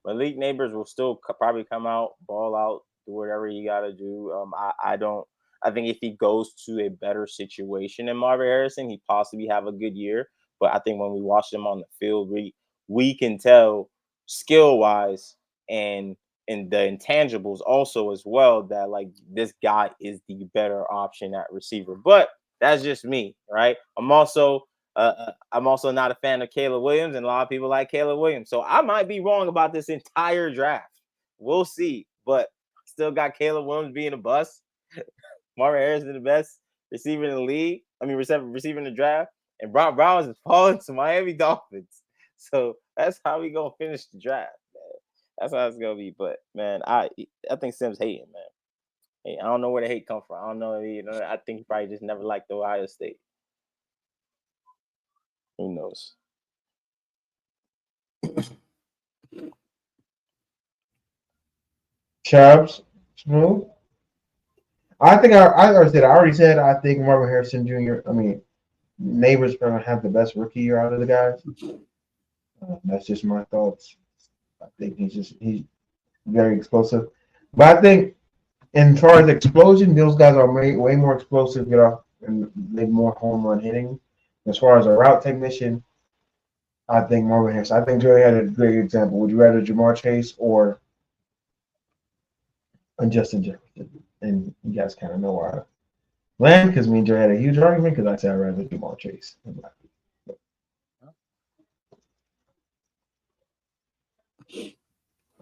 Malik Neighbors will still probably come out, ball out, do whatever he got to do. I think if he goes to a better situation than Marvin Harrison, he possibly have a good year. But I think when we watch him on the field, we can tell skill wise and the intangibles also as well that like this guy is the better option at receiver. But that's just me, right? I'm also not a fan of Caleb Williams, and a lot of people like Caleb Williams. So I might be wrong about this entire draft. We'll see. But still got Caleb Williams being a bust. Marvin Harrison the best receiver in the league. I mean, receiver in the draft. And Brock Bowers is falling to Miami Dolphins. So that's how we gonna finish the draft, man. That's how it's gonna be. But man, I think Sims hating, man. Hey, I don't know where the hate come from. I don't know. I think he probably just never liked Ohio State. Who knows? Chubbs, Smooth. I think I already said I think Marvin Harrison Jr. Neighbors going to have the best rookie year out of the guys. That's just my thoughts. I think he's very explosive. But I think, as far as explosion, those guys are way more explosive, get off and make more home run hitting. As far as a route technician, I think Marvin Harrison. I think Joey had a great example. Would you rather Jamar Chase or Justin Jefferson? And you guys kind of know why I land, because me and Joey had a huge argument because I said I'd rather Jamar Chase.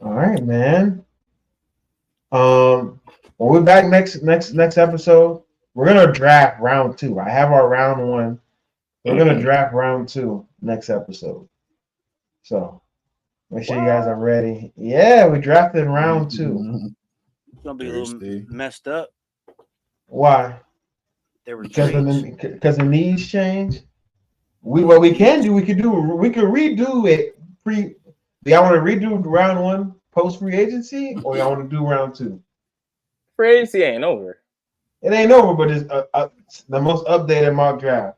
All right, man. We'll be back next episode. We're gonna draft round 2. I have our round 1. We're gonna draft round 2 next episode. So make sure you guys are ready. Yeah, we drafted round 2. It's gonna be a little messed up. Why? There were because the needs change. We could redo it pre. Do y'all want to redo round 1 post free agency, or y'all want to do round 2? Free agency ain't over. It ain't over, but it's the most updated mock draft.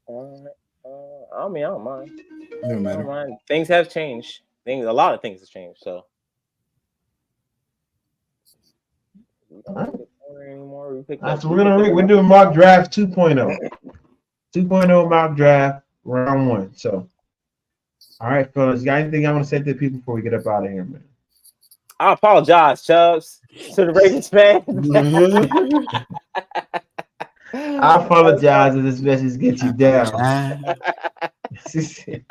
I mean, I don't mind. No matter. I don't mind. Things have changed. A lot of things have changed. So. So we're doing mock draft 2.0. 2.0 mock draft round 1. So, all right, fellas, got anything I want to say to the people before we get up out of here, man? I apologize, Chubbs, to the Ravens fans. I apologize if this message gets you down. CC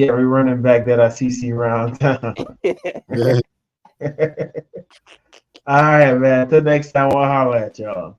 every running back that I CC around town. All right, man. Until next time, we'll holler at y'all.